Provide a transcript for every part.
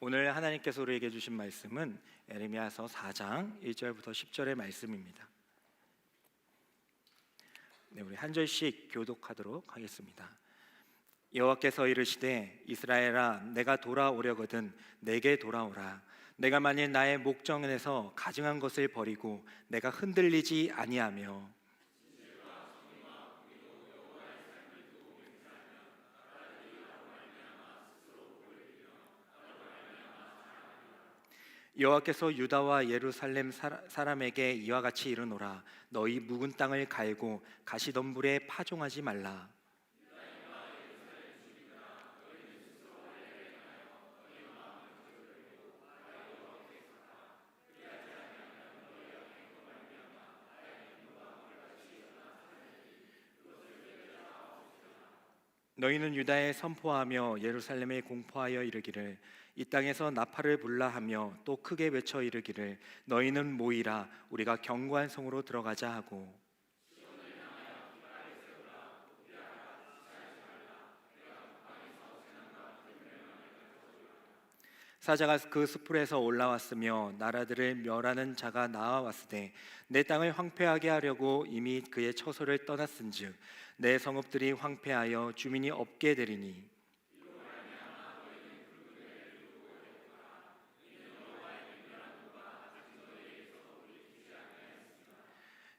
오늘 하나님께서 우리에게 주신 말씀은 에레미야서 4장 1절부터 10절의 말씀입니다. 우리 한 절씩 교독하도록 하겠습니다. 여호와께서 이르시되 이스라엘아 내가 돌아오려거든 내게 돌아오라. 내가 만일 나의 목전에서 가증한 것을 버리고 내가 흔들리지 아니하며 여호와께서 유다와 예루살렘 사람에게 이와 같이 이르노라. 너희 묵은 땅을 갈고 가시덤불에 파종하지 말라. 너희는 유다에 선포하며 예루살렘에 공포하여 이르기를 이 땅에서 나팔을 불라 하며 또 크게 외쳐 이르기를 너희는 모이라 우리가 견고한 성으로 들어가자 하고 사자가 그 숯불에서 올라왔으며 나라들을 멸하는 자가 나와왔으되 내 땅을 황폐하게 하려고 이미 그의 처소를 떠났은즉 내 성읍들이 황폐하여 주민이 없게 되리니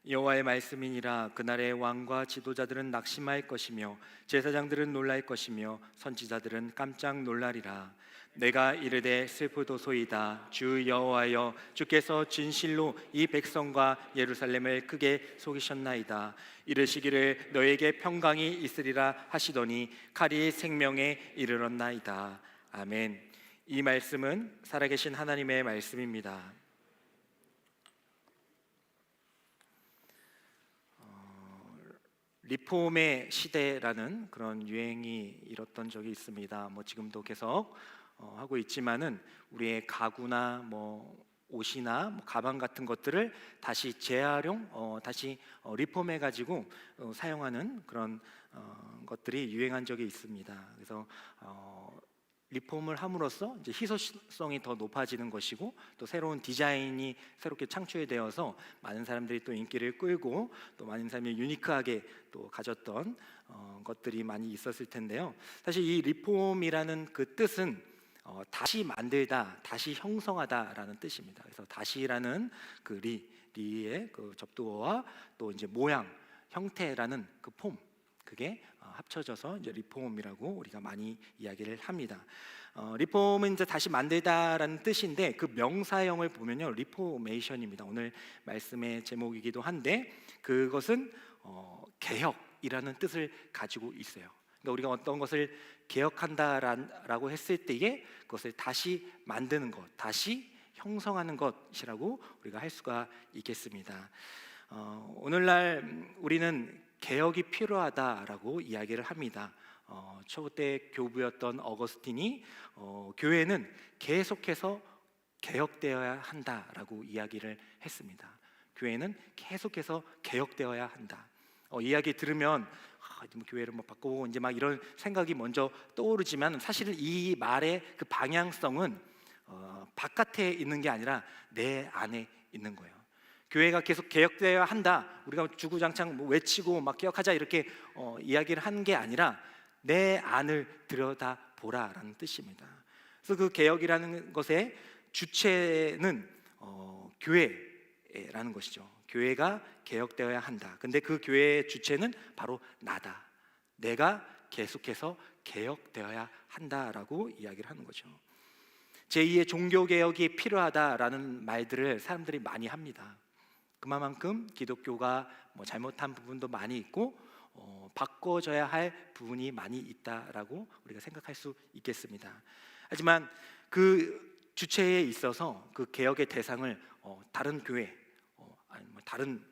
여호와의 말씀이니라. 그날의 왕과 지도자들은 낙심할 것이며 제사장들은 놀랄 것이며 선지자들은 깜짝 놀라리라. 내가 이르되 슬프도소이다. 주 여호와여 주께서 진실로 이 백성과 예루살렘을 크게 속이셨나이다. 이르시기를 너에게 평강이 있으리라 하시더니 칼이 생명에 이르렀나이다. 아멘. 이 말씀은 살아계신 하나님의 말씀입니다. 리폼의 시대라는 그런 유행이 일었던 적이 있습니다. 지금도 계속 하고 있지만은 우리의 가구나 옷이나 가방 같은 것들을 다시 재활용, 다시 리폼해 가지고 사용하는 그런 것들이 유행한 적이 있습니다. 그래서 리폼을 함으로써 이제 희소성이 더 높아지는 것이고 또 새로운 디자인이 새롭게 창출되어서 많은 사람들이 또 인기를 끌고 또 많은 사람이 유니크하게 또 가졌던 것들이 많이 있었을 텐데요. 사실 이 리폼이라는 그 뜻은 다시 만들다, 다시 형성하다라는 뜻입니다. 그래서 다시라는 그 리의 그 접두어와 또 이제 모양, 형태라는 그 폼, 그게 합쳐져서 이제 리폼이라고 우리가 많이 이야기를 합니다. 리폼은 이제 다시 만들다라는 뜻인데 그 명사형을 보면요, 리포메이션입니다. 오늘 말씀의 제목이기도 한데 그것은 개혁이라는 뜻을 가지고 있어요. 그러니까 우리가 어떤 것을 개혁한다라고 했을 때에 그것을 다시 만드는 것, 다시 형성하는 것이라고 우리가 할 수가 있겠습니다. 오늘날 우리는 개혁이 필요하다라고 이야기를 합니다. 초대 교부였던 어거스틴이 교회는 계속해서 개혁되어야 한다라고 이야기를 했습니다. 교회는 계속해서 개혁되어야 한다. 이야기 들으면 교회를 바꾸고 이제 막 이런 생각이 먼저 떠오르지만 사실은 이 말의 그 방향성은 바깥에 있는 게 아니라 내 안에 있는 거예요. 교회가 계속 개혁되어야 한다. 우리가 주구장창 외치고 막 개혁하자 이렇게 이야기를 하는 게 아니라 내 안을 들여다보라라는 뜻입니다. 그래서 그 개혁이라는 것의 주체는 교회라는 것이죠. 교회가 개혁되어야 한다. 근데 그 교회의 주체는 바로 나다. 내가 계속해서 개혁되어야 한다라고 이야기를 하는 거죠. 제2의 종교개혁이 필요하다라는 말들을 사람들이 많이 합니다. 그만큼 기독교가 잘못한 부분도 많이 있고 바꿔줘야 할 부분이 많이 있다라고 우리가 생각할 수 있겠습니다. 하지만 그 주체에 있어서 그 개혁의 대상을 다른 교회, 아니 다른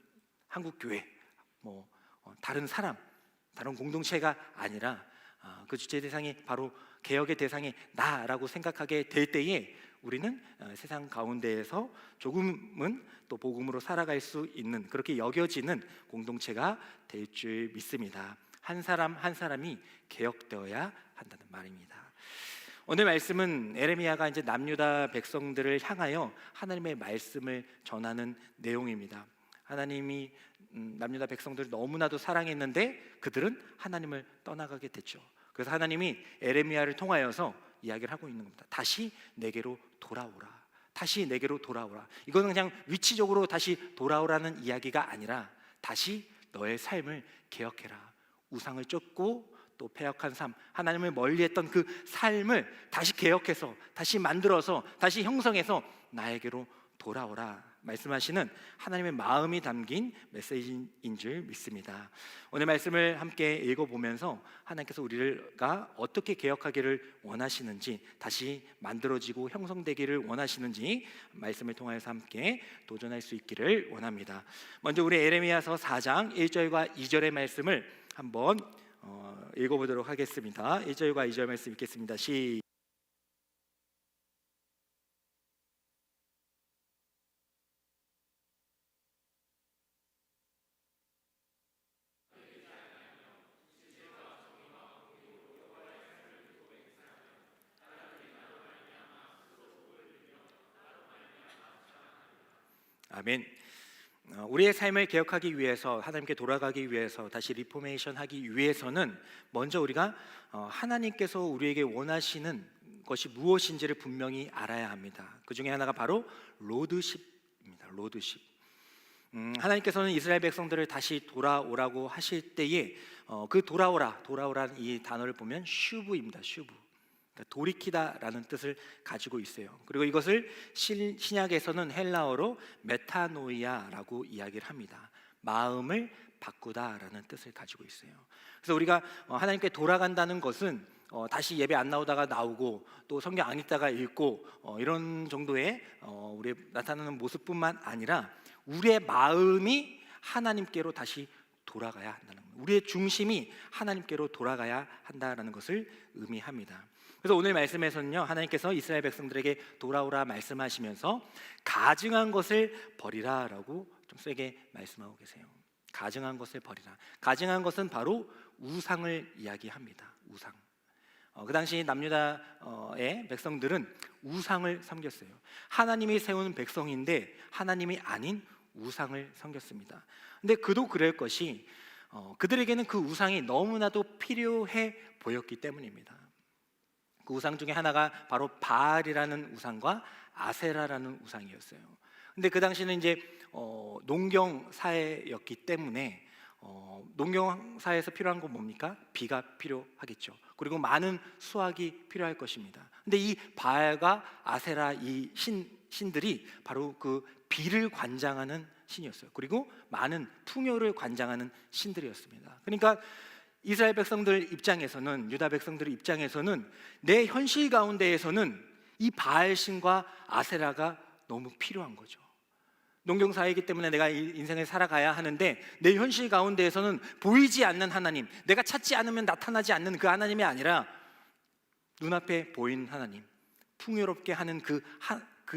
한국 교회, 다른 사람, 다른 공동체가 아니라 그 주체 대상이 바로 개혁의 대상이 나라고 생각하게 될 때에 우리는 세상 가운데에서 조금은 또 복음으로 살아갈 수 있는, 그렇게 여겨지는 공동체가 될 줄 믿습니다. 한 사람 한 사람이 개혁되어야 한다는 말입니다. 오늘 말씀은 에레미야가 이제 남유다 백성들을 향하여 하나님의 말씀을 전하는 내용입니다. 하나님이 남유다 백성들을 너무나도 사랑했는데 그들은 하나님을 떠나가게 됐죠. 그래서 하나님이 에레미야를 통하여서 이야기를 하고 있는 겁니다. 다시 내게로 돌아오라. 다시 내게로 돌아오라. 이거는 그냥 위치적으로 다시 돌아오라는 이야기가 아니라 다시 너의 삶을 개혁해라. 우상을 쫓고 또 패역한 삶, 하나님을 멀리했던 그 삶을 다시 개혁해서 다시 만들어서 다시 형성해서 나에게로 돌아오라 말씀하시는 하나님의 마음이 담긴 메시지인 줄 믿습니다. 오늘 말씀을 함께 읽어보면서 하나님께서 우리가 어떻게 개혁하기를 원하시는지, 다시 만들어지고 형성되기를 원하시는지 말씀을 통해서 함께 도전할 수 있기를 원합니다. 먼저 우리 에레미야서 4장 1절과 2절의 말씀을 한번 읽어보도록 하겠습니다. 1절과 2절 말씀 읽겠습니다. 아멘. 우리의 삶을 개혁하기 위해서, 하나님께 돌아가기 위해서, 다시 리포메이션 하기 위해서는 먼저 우리가 하나님께서 우리에게 원하시는 것이 무엇인지를 분명히 알아야 합니다. 그 중에 하나가 바로 로드십입니다. 로드십. 하나님께서는 이스라엘 백성들을 다시 돌아오라고 하실 때에 그 돌아오라는 이 단어를 보면 슈브입니다. 슈브. 그러니까 돌이키다라는 뜻을 가지고 있어요. 그리고 이것을 신약에서는 헬라어로 메타노이아라고 이야기를 합니다. 마음을 바꾸다라는 뜻을 가지고 있어요. 그래서 우리가 하나님께 돌아간다는 것은 다시 예배 안 나오다가 나오고 또 성경 안 읽다가 읽고 이런 정도의 우리 나타나는 모습뿐만 아니라 우리의 마음이 하나님께로 다시 돌아가야 한다는 거예요. 우리의 중심이 하나님께로 돌아가야 한다는 것을 의미합니다. 그래서 오늘 말씀에서는요, 하나님께서 이스라엘 백성들에게 돌아오라 말씀하시면서 가증한 것을 버리라라고 좀 세게 말씀하고 계세요. 가증한 것을 버리라. 가증한 것은 바로 우상을 이야기합니다. 우상. 그 당시 남유다의 백성들은 우상을 섬겼어요. 하나님이 세운 백성인데 하나님이 아닌 우상을 섬겼습니다. 근데 그도 그럴 것이 그들에게는 그 우상이 너무나도 필요해 보였기 때문입니다. 그 우상 중에 하나가 바로 바알이라는 우상과 아세라라는 우상이었어요. 근데 그 당시는 이제 농경 사회였기 때문에 농경 사회에서 필요한 건 뭡니까? 비가 필요하겠죠. 그리고 많은 수확이 필요할 것입니다. 근데 이 바알과 아세라 이 신들이 바로 그 비를 관장하는 신이었어요. 그리고 많은 풍요를 관장하는 신들이었습니다. 그러니까 이스라엘 백성들 입장에서는, 유다 백성들 입장에서는 내 현실 가운데에서는 이 바알신과 아세라가 너무 필요한 거죠. 농경사회이기 때문에 내가 인생을 살아가야 하는데 내 현실 가운데에서는 보이지 않는 하나님, 내가 찾지 않으면 나타나지 않는 그 하나님이 아니라 눈앞에 보이는 하나님, 풍요롭게 하는 그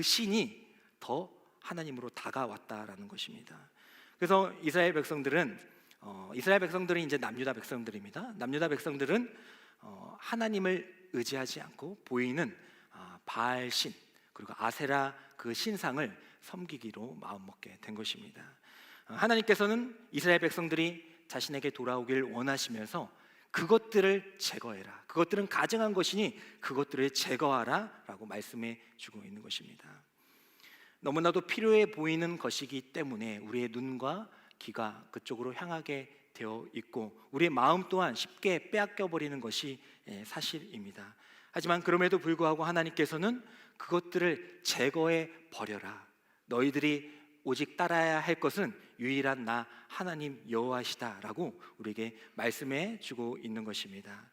신이 더 하나님으로 다가왔다라는 것입니다. 그래서 이스라엘 백성들은 이제 남유다 백성들입니다. 남유다 백성들은 하나님을 의지하지 않고 보이는 바알 신 그리고 아세라 그 신상을 섬기기로 마음먹게 된 것입니다. 하나님께서는 이스라엘 백성들이 자신에게 돌아오길 원하시면서 그것들을 제거해라. 그것들은 가증한 것이니 그것들을 제거하라 라고 말씀해 주고 있는 것입니다. 너무나도 필요해 보이는 것이기 때문에 우리의 눈과 귀가 그쪽으로 향하게 되어 있고 우리의 마음 또한 쉽게 빼앗겨 버리는 것이 사실입니다. 하지만 그럼에도 불구하고 하나님께서는 그것들을 제거해 버려라. 너희들이 오직 따라야 할 것은 유일한 나 하나님 여호와시다라고 우리에게 말씀해 주고 있는 것입니다.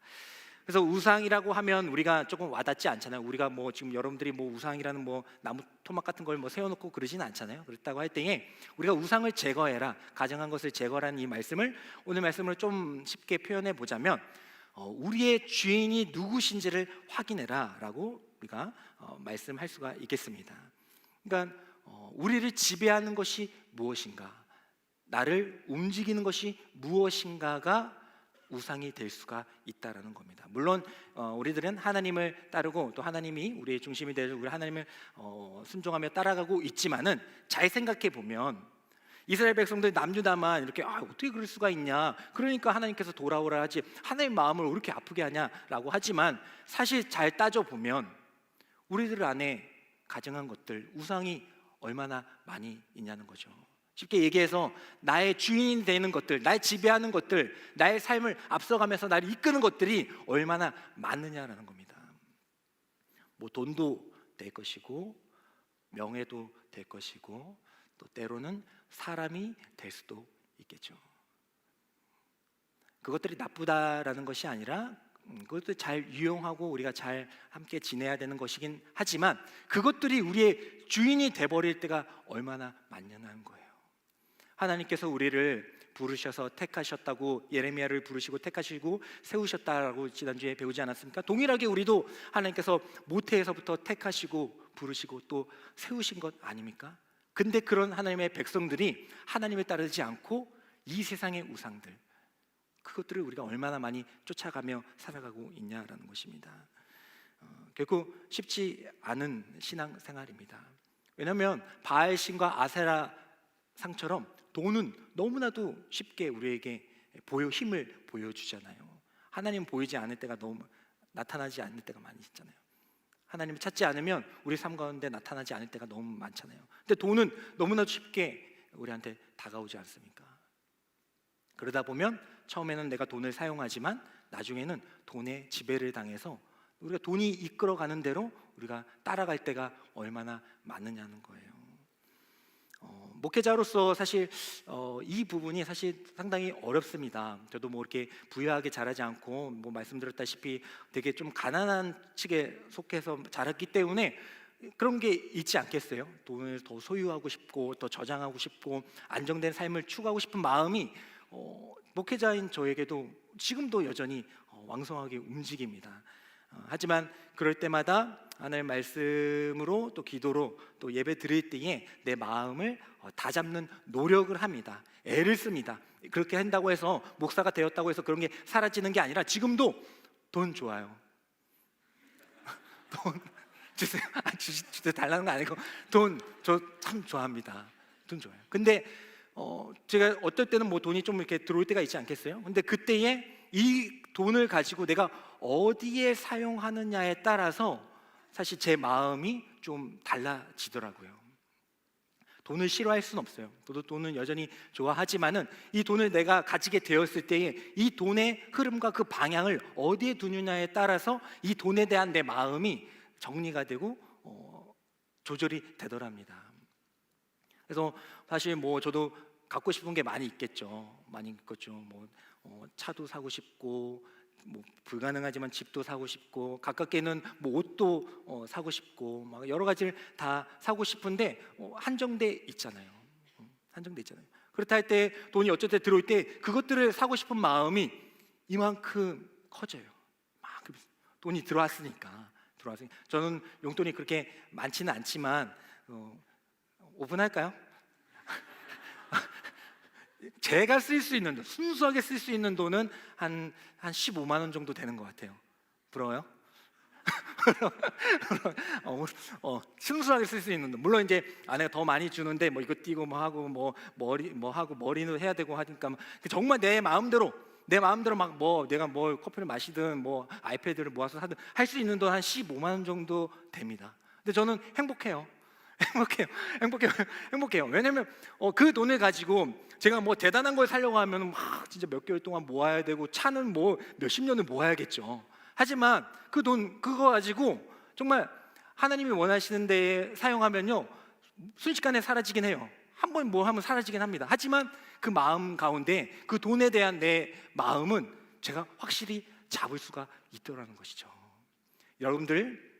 그래서 우상이라고 하면 우리가 조금 와닿지 않잖아요. 우리가 지금 여러분들이 우상이라는 나무 토막 같은 걸 세워놓고 그러진 않잖아요. 그렇다고 할 때에 우리가 우상을 제거해라, 가증한 것을 제거라는 이 말씀을 오늘 말씀을 좀 쉽게 표현해 보자면 우리의 주인이 누구신지를 확인해라라고 우리가 말씀할 수가 있겠습니다. 그러니까 우리를 지배하는 것이 무엇인가, 나를 움직이는 것이 무엇인가가 우상이 될 수가 있다라는 겁니다. 물론 우리들은 하나님을 따르고 또 하나님이 우리의 중심이 되고 우리 하나님을 순종하며 따라가고 있지만은 잘 생각해 보면 이스라엘 백성들 남유다만 이렇게 어떻게 그럴 수가 있냐, 그러니까 하나님께서 돌아오라 하지 하나님 마음을 왜 이렇게 아프게 하냐라고 하지만 사실 잘 따져보면 우리들 안에 가증한 것들, 우상이 얼마나 많이 있냐는 거죠. 쉽게 얘기해서 나의 주인이 되는 것들, 나의 지배하는 것들, 나의 삶을 앞서가면서 나를 이끄는 것들이 얼마나 많느냐라는 겁니다. 뭐 돈도 될 것이고 명예도 될 것이고 또 때로는 사람이 될 수도 있겠죠. 그것들이 나쁘다라는 것이 아니라 그것도 잘 유용하고 우리가 잘 함께 지내야 되는 것이긴 하지만 그것들이 우리의 주인이 돼버릴 때가 얼마나 많냐는 거예요. 하나님께서 우리를 부르셔서 택하셨다고 예레미야를 부르시고 택하시고 세우셨다라고 지난주에 배우지 않았습니까? 동일하게 우리도 하나님께서 모태에서부터 택하시고 부르시고 또 세우신 것 아닙니까? 근데 그런 하나님의 백성들이 하나님을 따르지 않고 이 세상의 우상들, 그것들을 우리가 얼마나 많이 쫓아가며 살아가고 있냐라는 것입니다. 결코 쉽지 않은 신앙생활입니다. 왜냐하면 바알신과 아세라 상처럼 돈은 너무나도 쉽게 우리에게 힘을 보여주잖아요. 하나님 보이지 않을 때가 너무 나타나지 않을 때가 많이 있잖아요. 하나님을 찾지 않으면 우리 삶 가운데 나타나지 않을 때가 너무 많잖아요. 근데 돈은 너무나도 쉽게 우리한테 다가오지 않습니까? 그러다 보면 처음에는 내가 돈을 사용하지만 나중에는 돈의 지배를 당해서 우리가 돈이 이끌어가는 대로 우리가 따라갈 때가 얼마나 많느냐는 거예요. 목회자로서 사실 이 부분이 사실 상당히 어렵습니다. 저도 뭐 이렇게 부유하게 자라지 않고 뭐 말씀드렸다시피 되게 좀 가난한 측에 속해서 자랐기 때문에 그런 게 있지 않겠어요? 돈을 더 소유하고 싶고 더 저장하고 싶고 안정된 삶을 추구하고 싶은 마음이 목회자인 저에게도 지금도 여전히 왕성하게 움직입니다. 하지만 그럴 때마다 하나님의 말씀으로 또 기도로 또 예배 드릴 때에 내 마음을 다잡는 노력을 합니다. 애를 씁니다. 그렇게 한다고 해서 목사가 되었다고 해서 그런 게 사라지는 게 아니라 지금도 돈 좋아요. 돈 주세요. 주세요 달라는 거 아니고 돈 저 참 좋아합니다. 돈 좋아요. 근데 제가 어떨 때는 뭐 돈이 좀 이렇게 들어올 때가 있지 않겠어요? 근데 그때에 이 돈을 가지고 내가 어디에 사용하느냐에 따라서 사실 제 마음이 좀 달라지더라고요. 돈을 싫어할 수는 없어요. 저도 돈은 여전히 좋아하지만은 이 돈을 내가 가지게 되었을 때에 이 돈의 흐름과 그 방향을 어디에 두느냐에 따라서 이 돈에 대한 내 마음이 정리가 되고 조절이 되더랍니다. 그래서 사실 뭐 저도 갖고 싶은 게 많이 있겠죠. 많이 있겠죠. 뭐 차도 사고 싶고 뭐 불가능하지만 집도 사고 싶고 가깝게는 뭐 옷도 사고 싶고 막 여러 가지를 다 사고 싶은데 한정돼 있잖아요. 한정돼 있잖아요. 그렇다 할 때 돈이 어쩔 때 들어올 때 그것들을 사고 싶은 마음이 이만큼 커져요. 막 돈이 들어왔으니까. 저는 용돈이 그렇게 많지는 않지만 오픈할까요? 제가 쓸 수 있는 돈, 순수하게 쓸 수 있는 돈은 한 15만 원 정도 되는 것 같아요. 부러워요? 순수하게 쓸 수 있는 돈. 물론 이제 아내가 더 많이 주는데 뭐 이거 띄고 뭐 하고 뭐 머리 뭐 하고 머리는 해야 되고 하니까 정말 내 마음대로 막 뭐 내가 뭐 커피를 마시든 뭐 아이패드를 모아서 사든 할 수 있는 돈 한 15만 원 정도 됩니다. 근데 저는 행복해요. 행복해요. 왜냐면 그 돈을 가지고 제가 뭐 대단한 걸 사려고 하면 막 진짜 몇 개월 동안 모아야 되고 차는 뭐 몇십 년을 모아야겠죠. 하지만 그 돈 그거 가지고 정말 하나님이 원하시는 데에 사용하면요 순식간에 사라지긴 해요. 한번 뭐 하면 사라지긴 합니다. 하지만 그 마음 가운데 그 돈에 대한 내 마음은 제가 확실히 잡을 수가 있더라는 것이죠. 여러분들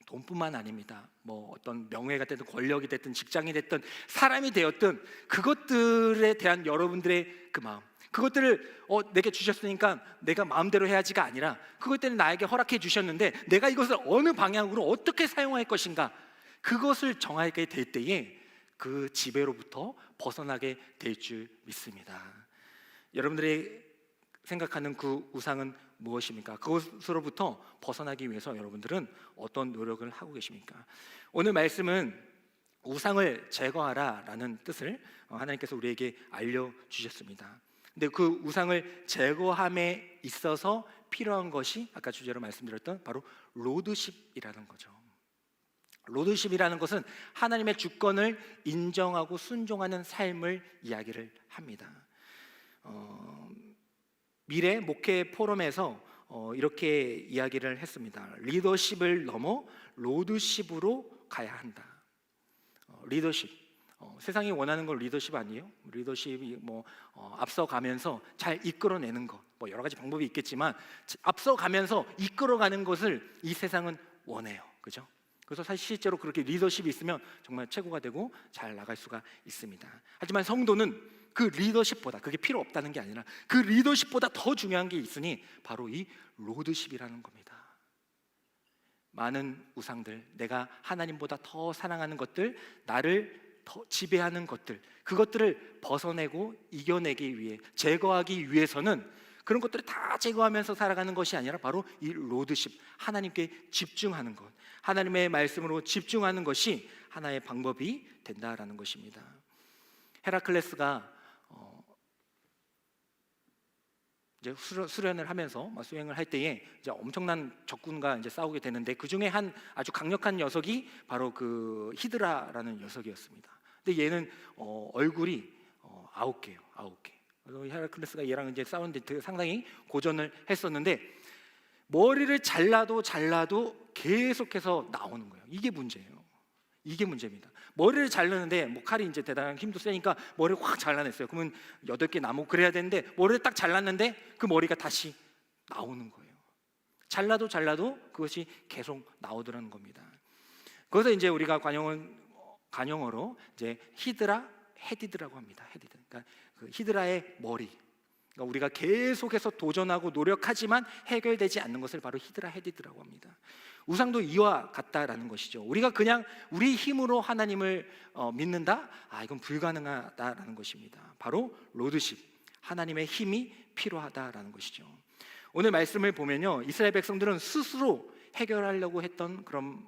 돈뿐만 아닙니다. 뭐 어떤 명예가 됐든 권력이 됐든 직장이 됐든 사람이 되었든 그것들에 대한 여러분들의 그 마음, 그것들을 내게 주셨으니까 내가 마음대로 해야지가 아니라 그것들을 나에게 허락해 주셨는데 내가 이것을 어느 방향으로 어떻게 사용할 것인가, 그것을 정하게 될 때에 그 지배로부터 벗어나게 될 줄 믿습니다. 여러분들의 생각하는 그 우상은 무엇입니까? 그것으로부터 벗어나기 위해서 여러분들은 어떤 노력을 하고 계십니까? 오늘 말씀은 우상을 제거하라라는 뜻을 하나님께서 우리에게 알려주셨습니다. 근데 그 우상을 제거함에 있어서 필요한 것이 아까 주제로 말씀드렸던 바로 로드십이라는 거죠. 로드십이라는 것은 하나님의 주권을 인정하고 순종하는 삶을 이야기를 합니다. 미래 목회 포럼에서 이렇게 이야기를 했습니다. 리더십을 넘어 로드십으로 가야 한다. 리더십, 세상이 원하는 건 리더십 아니에요? 리더십이 앞서가면서 잘 이끌어내는 것, 여러 가지 방법이 있겠지만 앞서가면서 이끌어가는 것을 이 세상은 원해요, 그죠? 그래서 사실 실제로 그렇게 리더십이 있으면 정말 최고가 되고 잘 나갈 수가 있습니다. 하지만 성도는 그 리더십보다, 그게 필요 없다는 게 아니라 그 리더십보다 더 중요한 게 있으니 바로 이 로드십이라는 겁니다. 많은 우상들, 내가 하나님보다 더 사랑하는 것들, 나를 더 지배하는 것들, 그것들을 벗어내고 이겨내기 위해, 제거하기 위해서는 그런 것들을 다 제거하면서 살아가는 것이 아니라 바로 이 로드십, 하나님께 집중하는 것, 하나님의 말씀으로 집중하는 것이 하나의 방법이 된다라는 것입니다. 헤라클레스가 이제 수련을 하면서 수행을 할 때에 이제 엄청난 적군과 이제 싸우게 되는데 그 중에 한 아주 강력한 녀석이 바로 그 히드라라는 녀석이었습니다. 근데 얘는 얼굴이 9개예요, 9개. 그래서 헤라클레스가 얘랑 이제 싸우는데 상당히 고전을 했었는데 머리를 잘라도 계속해서 나오는 거예요. 이게 문제예요. 이게 문제입니다. 머리를 자르는데 칼이 이제 대단한 힘도 세니까 머리를 확 잘라냈어요. 그러면 8개 남고 그래야 되는데 머리를 딱 잘랐는데 그 머리가 다시 나오는 거예요. 잘라도 그것이 계속 나오더라는 겁니다. 그래서 이제 우리가 관용어로 이제 히드라 헤디드라고 합니다. 헤디드. 그러니까 그 히드라의 머리. 그러니까 우리가 계속해서 도전하고 노력하지만 해결되지 않는 것을 바로 히드라 헤디드라고 합니다. 우상도 이와 같다라는 것이죠. 우리가 그냥 우리 힘으로 하나님을 믿는다? 이건 불가능하다라는 것입니다. 바로 로드십, 하나님의 힘이 필요하다라는 것이죠. 오늘 말씀을 보면요, 이스라엘 백성들은 스스로 해결하려고 했던 그런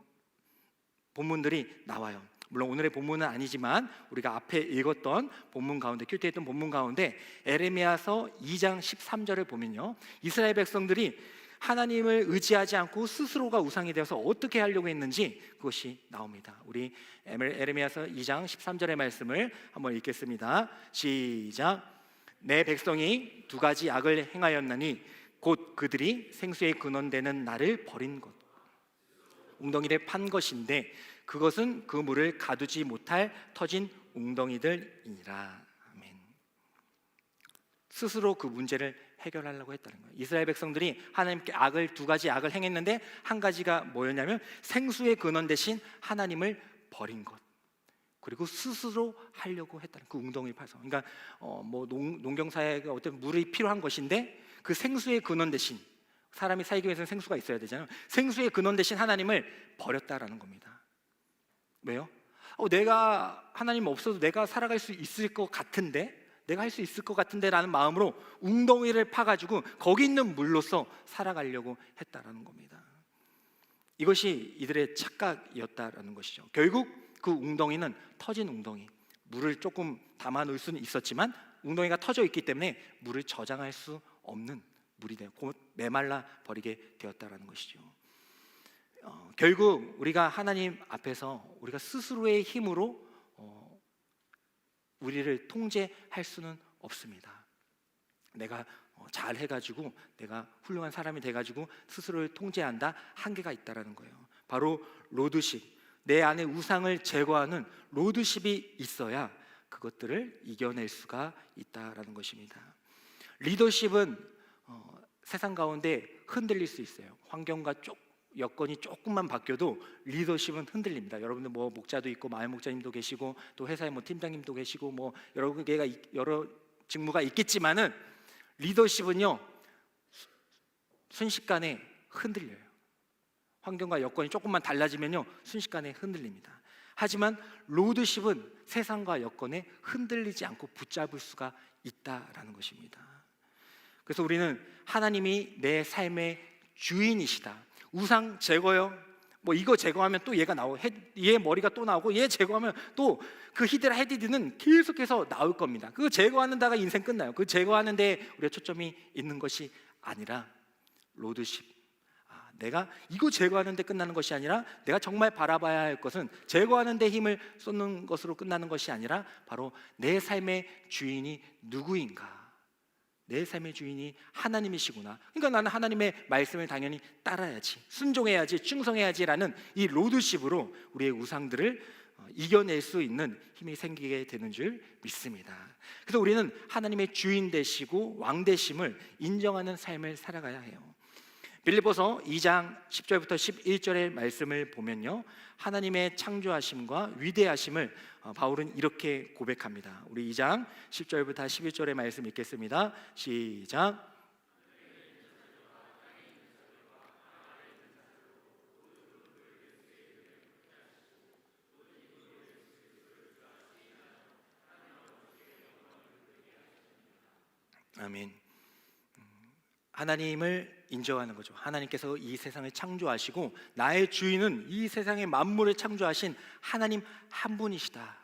본문들이 나와요. 물론 오늘의 본문은 아니지만 우리가 앞에 읽었던 본문 가운데, 큐티했던 본문 가운데 에레미야서 2장 13절을 보면요, 이스라엘 백성들이 하나님을 의지하지 않고 스스로가 우상이 되어서 어떻게 하려고 했는지 그것이 나옵니다. 우리 에레미야서 2장 13절의 말씀을 한번 읽겠습니다. 시작. 내 백성이 2가지 악을 행하였나니 곧 그들이 생수의 근원되는 나를 버린 것, 웅덩이를 판 것인데 그것은 그 물을 가두지 못할 터진 웅덩이들이니라. 아멘. 스스로 그 문제를 해결하려고 했다는 거예요. 이스라엘 백성들이 하나님께 2가지 악을 행했는데 한 가지가 뭐였냐면 생수의 근원 대신 하나님을 버린 것, 그리고 스스로 하려고 했다는 그 웅덩이를 파서. 그러니까 농경사에 어떤 물이 필요한 것인데 그 생수의 근원 대신, 사람이 살기 위해서는 생수가 있어야 되잖아요. 생수의 근원 대신 하나님을 버렸다라는 겁니다. 왜요? 내가 하나님 없어도 내가 살아갈 수 있을 것 같은데, 내가 할 수 있을 것 같은데 라는 마음으로 웅덩이를 파가지고 거기 있는 물로서 살아가려고 했다라는 겁니다. 이것이 이들의 착각이었다라는 것이죠. 결국 그 웅덩이는 터진 웅덩이, 물을 조금 담아 놓을 수는 있었지만 웅덩이가 터져 있기 때문에 물을 저장할 수 없는 물이 되어 곧 메말라 버리게 되었다라는 것이죠. 결국 우리가 하나님 앞에서 우리가 스스로의 힘으로 우리를 통제할 수는 없습니다. 내가 잘 해가지고 내가 훌륭한 사람이 돼가지고 스스로를 통제한다? 한계가 있다라는 거예요. 바로 로드십, 내 안에 우상을 제거하는 로드십이 있어야 그것들을 이겨낼 수가 있다라는 것입니다. 리더십은 세상 가운데 흔들릴 수 있어요. 환경과 여건이 조금만 바뀌어도 리더십은 흔들립니다. 여러분들 목자도 있고 마을 목자님도 계시고 또 회사에 팀장님도 계시고 여러 직무가 있겠지만은 리더십은요 순식간에 흔들려요. 환경과 여건이 조금만 달라지면요 순식간에 흔들립니다. 하지만 로드십은 세상과 여건에 흔들리지 않고 붙잡을 수가 있다라는 것입니다. 그래서 우리는 하나님이 내 삶의 주인이시다. 우상 제거요. 뭐 이거 제거하면 또 얘가 얘 머리가 또 나오고, 얘 제거하면 또 그 히드라 헤디드는 계속해서 나올 겁니다. 그거 제거하는 데가 인생 끝나요. 그 제거하는 데 우리가 초점이 있는 것이 아니라 로드십. 내가 이거 제거하는 데 끝나는 것이 아니라, 내가 정말 바라봐야 할 것은 제거하는 데 힘을 쏟는 것으로 끝나는 것이 아니라 바로 내 삶의 주인이 누구인가. 내 삶의 주인이 하나님이시구나. 그러니까 나는 하나님의 말씀을 당연히 따라야지, 순종해야지, 충성해야지라는 이 로드십으로 우리의 우상들을 이겨낼 수 있는 힘이 생기게 되는 줄 믿습니다. 그래서 우리는 하나님의 주인 되시고 왕 되심을 인정하는 삶을 살아가야 해요. 빌립보서 2장 10절부터 11절의 말씀을 보면요, 하나님의 창조하심과 위대하심을 바울은 이렇게 고백합니다. 우리 2장 10절부터 11절의 말씀 읽겠습니다. 시작. 아멘. 하나님을 인정하는 거죠. 하나님께서 이 세상을 창조하시고 나의 주인은 이 세상의 만물을 창조하신 하나님 한 분이시다.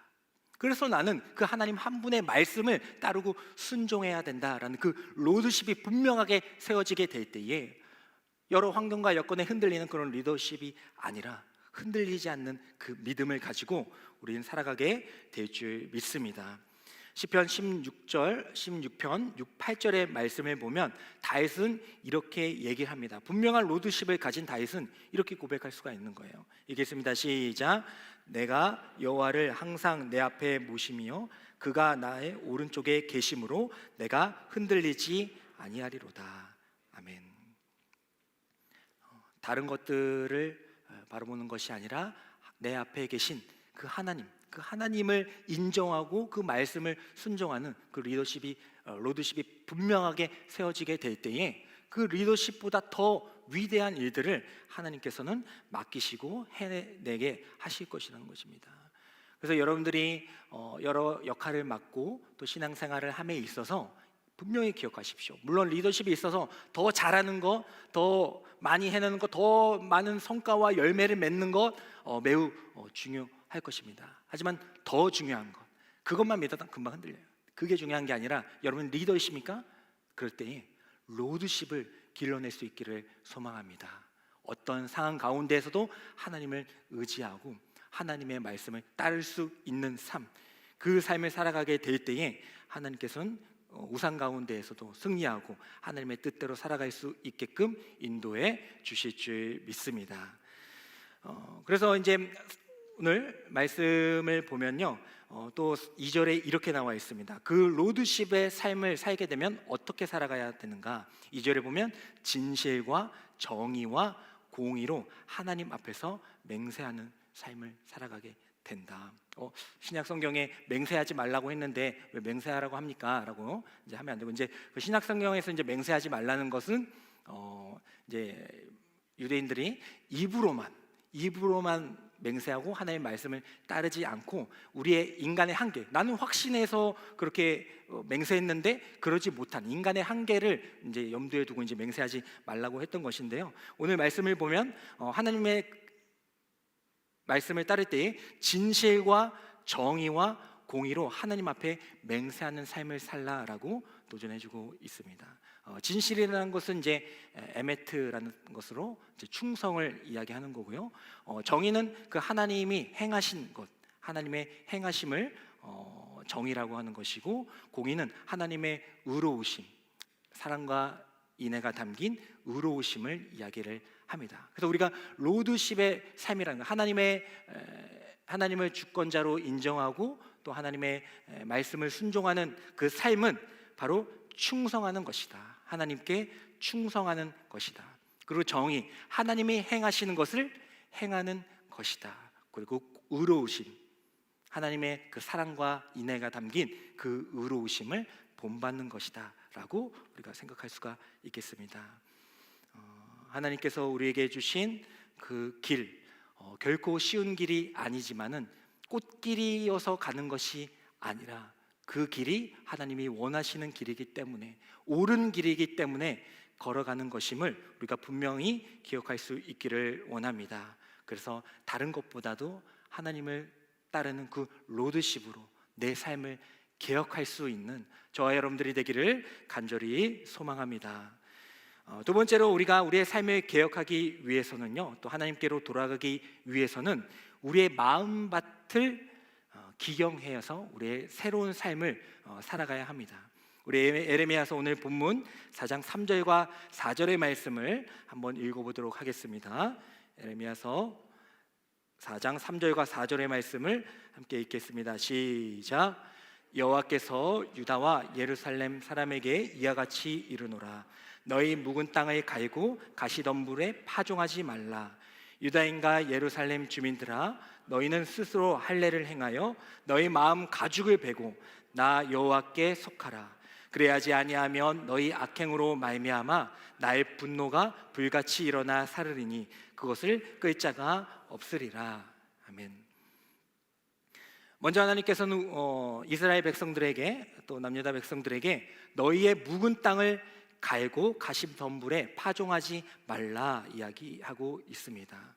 그래서 나는 그 하나님 한 분의 말씀을 따르고 순종해야 된다라는 그 로드십이 분명하게 세워지게 될 때에 여러 환경과 여건에 흔들리는 그런 리더십이 아니라 흔들리지 않는 그 믿음을 가지고 우리는 살아가게 될 줄 믿습니다. 시편 16편 6, 8절의 말씀을 보면 다윗은 이렇게 얘기를 합니다. 분명한 로드십을 가진 다윗은 이렇게 고백할 수가 있는 거예요. 읽겠습니다. 시작. 내가 여호와를 항상 내 앞에 모심이요 그가 나의 오른쪽에 계심으로 내가 흔들리지 아니하리로다. 아멘. 다른 것들을 바라보는 것이 아니라 내 앞에 계신 그 하나님, 그 하나님을 인정하고 그 말씀을 순종하는 그 로드십이 분명하게 세워지게 될 때에 그 리더십보다 더 위대한 일들을 하나님께서는 맡기시고 해내게 하실 것이라는 것입니다. 그래서 여러분들이 여러 역할을 맡고 또 신앙생활을 함에 있어서 분명히 기억하십시오. 물론 리더십이 있어서 더 잘하는 것, 더 많이 해내는 것, 더 많은 성과와 열매를 맺는 것 매우 중요할 것입니다. 하지만 더 중요한 것, 그것만 믿어도 금방 흔들려요. 그게 중요한 게 아니라 여러분 리더십입니까? 그럴 때에 로드십을 길러낼 수 있기를 소망합니다. 어떤 상황 가운데에서도 하나님을 의지하고 하나님의 말씀을 따를 수 있는 삶, 그 삶을 살아가게 될 때에 하나님께서는 우상 가운데에서도 승리하고 하나님의 뜻대로 살아갈 수 있게끔 인도해 주실 줄 믿습니다. 그래서 이제 오늘 말씀을 보면요, 또 2절에 이렇게 나와 있습니다. 그 로드십의 삶을 살게 되면 어떻게 살아가야 되는가? 2절에 보면 진실과 정의와 공의로 하나님 앞에서 맹세하는 삶을 살아가게 된다. 신약 성경에 맹세하지 말라고 했는데 왜 맹세하라고 합니까? 라고 이제 하면 안 되고, 이제 그 신약 성경에서 이제 맹세하지 말라는 것은 이제 유대인들이 입으로만 맹세하고 하나님의 말씀을 따르지 않고 우리의 인간의 한계, 나는 확신해서 그렇게 맹세했는데 그러지 못한 인간의 한계를 이제 염두에 두고 이제 맹세하지 말라고 했던 것인데요. 오늘 말씀을 보면 하나님의 말씀을 따를 때에 진실과 정의와 공의로 하나님 앞에 맹세하는 삶을 살라라고 도전해주고 있습니다. 진실이라는 것은 이제 에메트라는 것으로 이제 충성을 이야기하는 거고요. 정의는 그 하나님이 행하신 것, 하나님의 행하심을 정의라고 하는 것이고, 공의는 하나님의 의로우심, 사랑과 인애가 담긴 의로우심을 이야기를 합니다. 그래서 우리가 로드십의 삶이라는 것, 하나님을 주권자로 인정하고 또 하나님의 말씀을 순종하는 그 삶은 바로 충성하는 것이다. 하나님께 충성하는 것이다. 그리고 정의, 하나님이 행하시는 것을 행하는 것이다. 그리고 의로우심, 하나님의 그 사랑과 인애가 담긴 그 의로우심을 본받는 것이다 라고 우리가 생각할 수가 있겠습니다. 하나님께서 우리에게 주신 그 길, 결코 쉬운 길이 아니지만은 꽃길이어서 가는 것이 아니라 그 길이 하나님이 원하시는 길이기 때문에, 옳은 길이기 때문에 걸어가는 것임을 우리가 분명히 기억할 수 있기를 원합니다. 그래서 다른 것보다도 하나님을 따르는 그 로드십으로 내 삶을 개혁할 수 있는 저와 여러분들이 되기를 간절히 소망합니다. 두 번째로 우리가 우리의 삶을 개혁하기 위해서는요, 또 하나님께로 돌아가기 위해서는 우리의 마음밭을 기경해서 우리의 새로운 삶을 살아가야 합니다. 우리 에레미야서 오늘 본문 4장 3절과 4절의 말씀을 한번 읽어보도록 하겠습니다. 에레미야서 4장 3절과 4절의 말씀을 함께 읽겠습니다. 시작. 여호와께서 유다와 예루살렘 사람에게 이와 같이 이르노라. 너희 묵은 땅을 갈고 가시덤불에 파종하지 말라. 유다인과 예루살렘 주민들아, 너희는 스스로 할례를 행하여 너희 마음 가죽을 베고 나 여호와께 속하라. 그래야지 아니하면 너희 악행으로 말미암아 나의 분노가 불같이 일어나 사르리니 그것을 끌 자가 없으리라. 아멘. 먼저 하나님께서는 이스라엘 백성들에게, 또 남유다 백성들에게 너희의 묵은 땅을 갈고 가시덤불에 파종하지 말라 이야기하고 있습니다.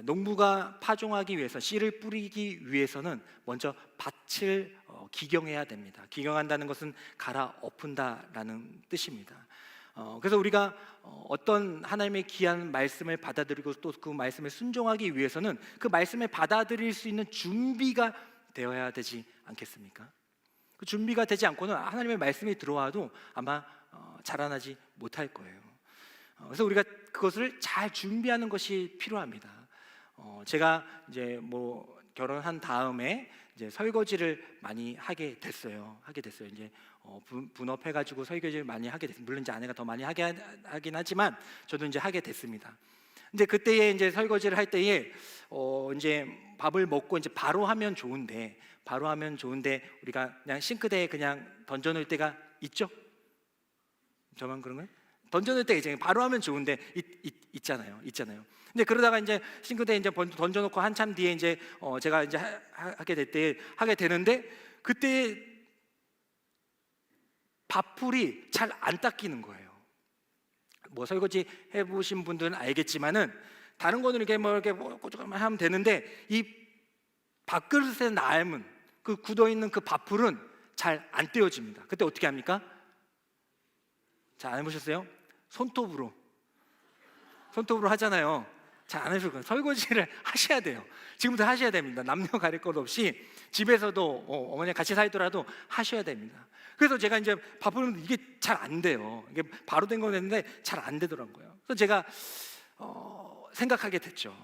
농부가 파종하기 위해서, 씨를 뿌리기 위해서는 먼저 밭을 기경해야 됩니다. 기경한다는 것은 갈아엎은다라는 뜻입니다. 그래서 우리가 어떤 하나님의 귀한 말씀을 받아들이고 또 그 말씀을 순종하기 위해서는 그 말씀을 받아들일 수 있는 준비가 되어야 되지 않겠습니까? 그 준비가 되지 않고는 하나님의 말씀이 들어와도 아마 자라나지 못할 거예요. 그래서 우리가 그것을 잘 준비하는 것이 필요합니다. 제가 이제 결혼한 다음에 이제 설거지를 많이 하게 됐어요. 이제 분업해가지고 설거지를 많이 하게 됐습니다. 물론 이제 아내가 더 많이 하긴 하지만 저도 이제 하게 됐습니다. 이제 그때에 이제 설거지를 할 때에 이제 밥을 먹고 이제 바로 하면 좋은데 우리가 그냥 싱크대에 그냥 던져놓을 때가 있죠? 저만 그런 거예요? 던져놓을 때 이제 바로 하면 좋은데 있잖아요. 근데 그러다가 이제 싱크대에 이제 던져놓고 한참 뒤에 이제 제가 이제 하게 되는데 그때 밥풀이 잘 안 닦이는 거예요. 설거지 해보신 분들은 알겠지만은 다른 거는 이렇게 꼬적만 하면 되는데 이 밥그릇에 남은 그 굳어 있는 그 밥풀은 잘 안 떼어집니다. 그때 어떻게 합니까? 잘 안 해보셨어요? 손톱으로 하잖아요. 잘 안 해보셨어요? 설거지를 하셔야 돼요. 지금부터 하셔야 됩니다. 남녀 가릴 것 없이 집에서도 어머니 같이 살더라도 하셔야 됩니다. 그래서 제가 이제 밥풀은 이게 잘 안 돼요. 이게 바로 된 건 됐는데 잘 안 되더라고요. 그래서 제가 생각하게 됐어요.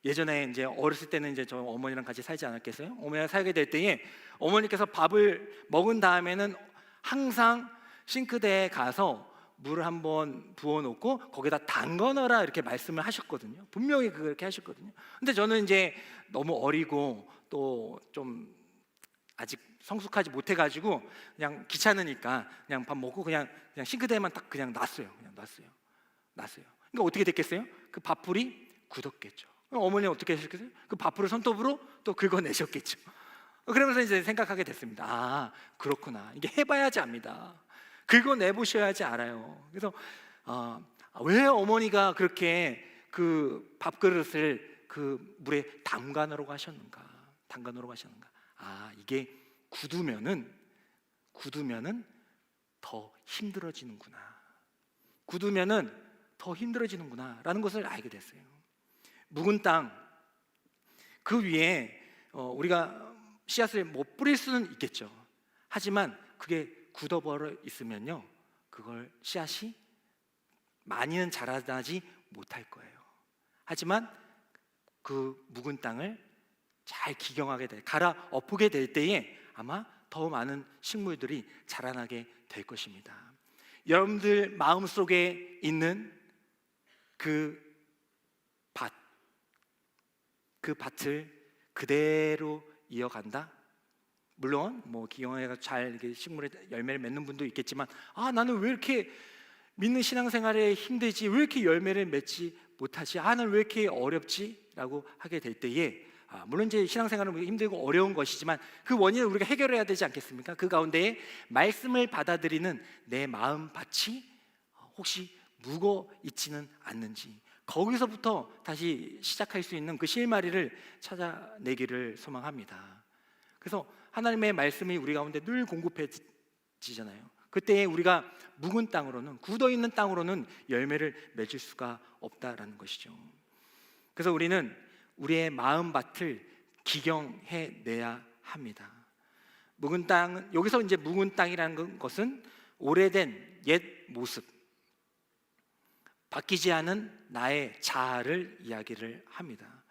예전에 이제 어렸을 때는 이제 저 어머니랑 같이 살지 않았겠어요? 어머니랑 살게 될 때에 어머니께서 밥을 먹은 다음에는 항상 싱크대에 가서 물을 한번 부어놓고 거기다 담궈 넣어라 이렇게 말씀을 하셨거든요. 분명히 그렇게 하셨거든요. 근데 저는 이제 너무 어리고 또 좀 아직 성숙하지 못해가지고 그냥 귀찮으니까 그냥 밥 먹고 그냥 싱크대에만 딱 그냥 놨어요. 그러니까 어떻게 됐겠어요? 그 밥풀이 굳었겠죠. 어머니는 어떻게 하셨겠어요? 그 밥풀을 손톱으로 또 긁어내셨겠죠. 그러면서 이제 생각하게 됐습니다. 아, 그렇구나. 이게 해봐야지 압니다. 긁어내보셔야지 알아요. 그래서 왜 어머니가 그렇게 그 밥그릇을 그 물에 담가 놓으라고 하셨는가? 이게 굳으면은 더 힘들어지는구나 라는 것을 알게 됐어요. 묵은 땅 그 위에 우리가 씨앗을 못 뿌릴 수는 있겠죠. 하지만 그게 굳어버려 있으면요, 그걸 씨앗이 많이는 자라나지 못할 거예요. 하지만 그 묵은 땅을 잘 기경하게 갈아엎게 될 때에 아마 더 많은 식물들이 자라나게 될 것입니다. 여러분들 마음속에 있는 그 밭을 그대로 이어간다? 물론 기경해가 잘 식물에 열매를 맺는 분도 있겠지만 나는 왜 이렇게 믿는 신앙생활에 힘들지? 왜 이렇게 열매를 맺지 못하지? 나는 왜 이렇게 어렵지? 라고 하게 될 때에 물론 이제 신앙생활은 힘들고 어려운 것이지만 그 원인을 우리가 해결해야 되지 않겠습니까? 그 가운데에 말씀을 받아들이는 내 마음밭이 혹시 묵어 있지는 않는지, 거기서부터 다시 시작할 수 있는 그 실마리를 찾아내기를 소망합니다. 그래서 하나님의 말씀이 우리 가운데 늘 공급해지잖아요. 그때 우리가 묵은 땅으로는, 굳어있는 땅으로는 열매를 맺을 수가 없다라는 것이죠. 그래서 우리는 우리의 마음밭을 기경해내야 합니다. 묵은 땅, 여기서 이제 묵은 땅이라는 것은 오래된 옛 모습, 바뀌지 않은 나의 자아를 이야기를 합니다.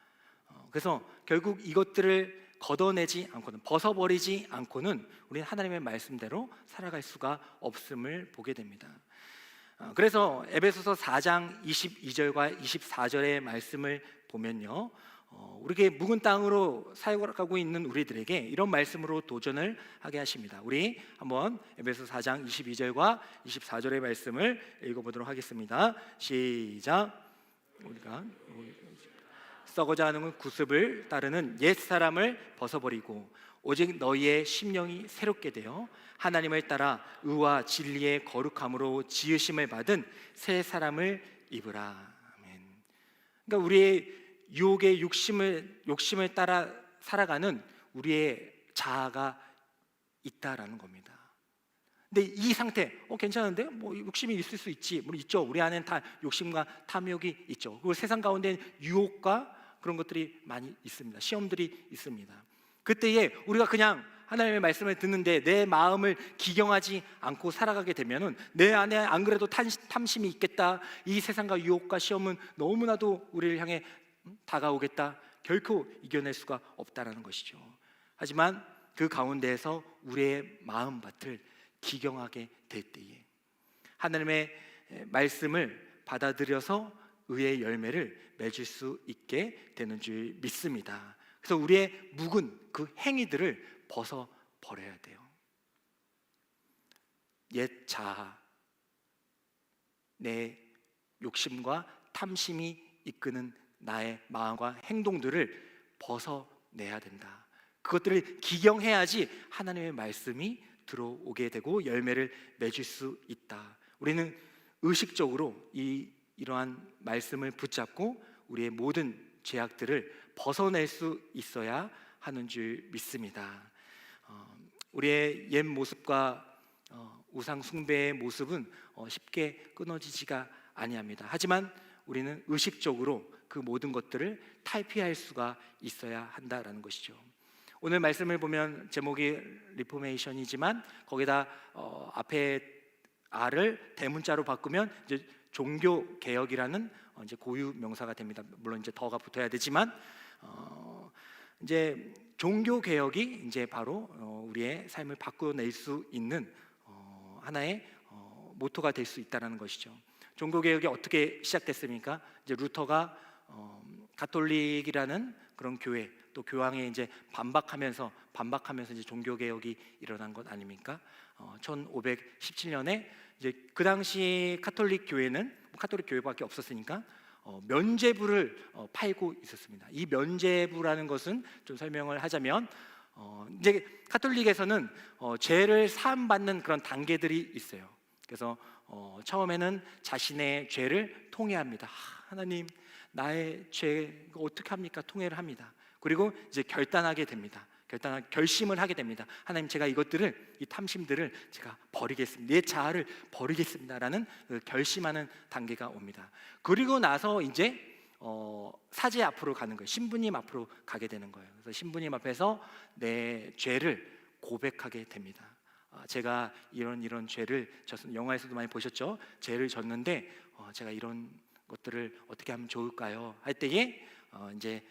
그래서 결국 이것들을 걷어내지 않고는, 벗어버리지 않고는 우리는 하나님의 말씀대로 살아갈 수가 없음을 보게 됩니다. 그래서 에베소서 4장 22절과 24절의 말씀을 보면요, 우리에게 묵은 땅으로 살아가고 있는 우리들에게 이런 말씀으로 도전을 하게 하십니다. 우리 한번 에베소 4장 22절과 24절의 말씀을 읽어보도록 하겠습니다. 시작. 우리가 썩어져 가는 구습을 따르는 옛사람을 벗어버리고 오직 너희의 심령이 새롭게 되어 하나님을 따라 의와 진리의 거룩함으로 지으심을 받은 새 사람을 입으라. 아멘. 그러니까 우리의 유혹의 욕심을 따라 살아가는 우리의 자아가 있다라는 겁니다. 근데 이 상태, 괜찮은데? 뭐 욕심이 있을 수 있지. 물론 있죠. 우리 안에는 다 욕심과 탐욕이 있죠. 그리고 세상 가운데 유혹과 그런 것들이 많이 있습니다. 시험들이 있습니다. 그때에 우리가 그냥 하나님의 말씀을 듣는데 내 마음을 기경하지 않고 살아가게 되면은 내 안에 안 그래도 탐심이 있겠다, 이 세상과 유혹과 시험은 너무나도 우리를 향해 다가오겠다, 결코 이겨낼 수가 없다라는 것이죠. 하지만 그 가운데에서 우리의 마음밭을 기경하게 될 때에 하나님의 말씀을 받아들여서 의의 열매를 맺을 수 있게 되는 줄 믿습니다. 그래서 우리의 묵은 그 행위들을 벗어버려야 돼요. 옛 자아, 내 욕심과 탐심이 이끄는 나의 마음과 행동들을 벗어내야 된다. 그것들을 기경해야지 하나님의 말씀이 들어오게 되고 열매를 맺을 수 있다. 우리는 의식적으로 이러한 말씀을 붙잡고 우리의 모든 죄악들을 벗어낼 수 있어야 하는 줄 믿습니다. 우리의 옛 모습과 우상 숭배의 모습은 쉽게 끊어지지가 아니합니다. 하지만 우리는 의식적으로 그 모든 것들을 탈피할 수가 있어야 한다라는 것이죠. 오늘 말씀을 보면 제목이 리포메이션이지만 거기다 앞에 R을 대문자로 바꾸면 이제 종교 개혁이라는 이제 고유 명사가 됩니다. 물론 이제 더가 붙어야 되지만 이제 종교 개혁이 이제 바로 우리의 삶을 바꿔낼 수 있는 하나의 모토가 될 수 있다라는 것이죠. 종교 개혁이 어떻게 시작됐습니까? 이제 루터가 가톨릭이라는 그런 교회, 또 교황에 이제 반박하면서 이제 종교 개혁이 일어난 것 아닙니까? 1517년에 이제 그 당시 카톨릭 교회는 카톨릭 교회밖에 없었으니까 면죄부를 팔고 있었습니다. 이 면죄부라는 것은 좀 설명을 하자면 이제 카톨릭에서는 죄를 사함 받는 그런 단계들이 있어요. 그래서 처음에는 자신의 죄를 통회합니다. 하나님, 나의 죄 어떻게 합니까? 통회를 합니다. 그리고 이제 결단하게 됩니다. 결심을 하게 됩니다. 하나님, 제가 이것들을, 이 탐심들을 제가 버리겠습니다. 내 자아를 버리겠습니다라는 결심하는 단계가 옵니다. 그리고 나서 이제 사제 앞으로 가는 거예요. 신부님 앞으로 가게 되는 거예요. 그래서 신부님 앞에서 내 죄를 고백하게 됩니다. 제가 이런 죄를 졌습니다. 영화에서도 많이 보셨죠? 죄를 졌는데 제가 이런 것들을 어떻게 하면 좋을까요? 할 때에 이제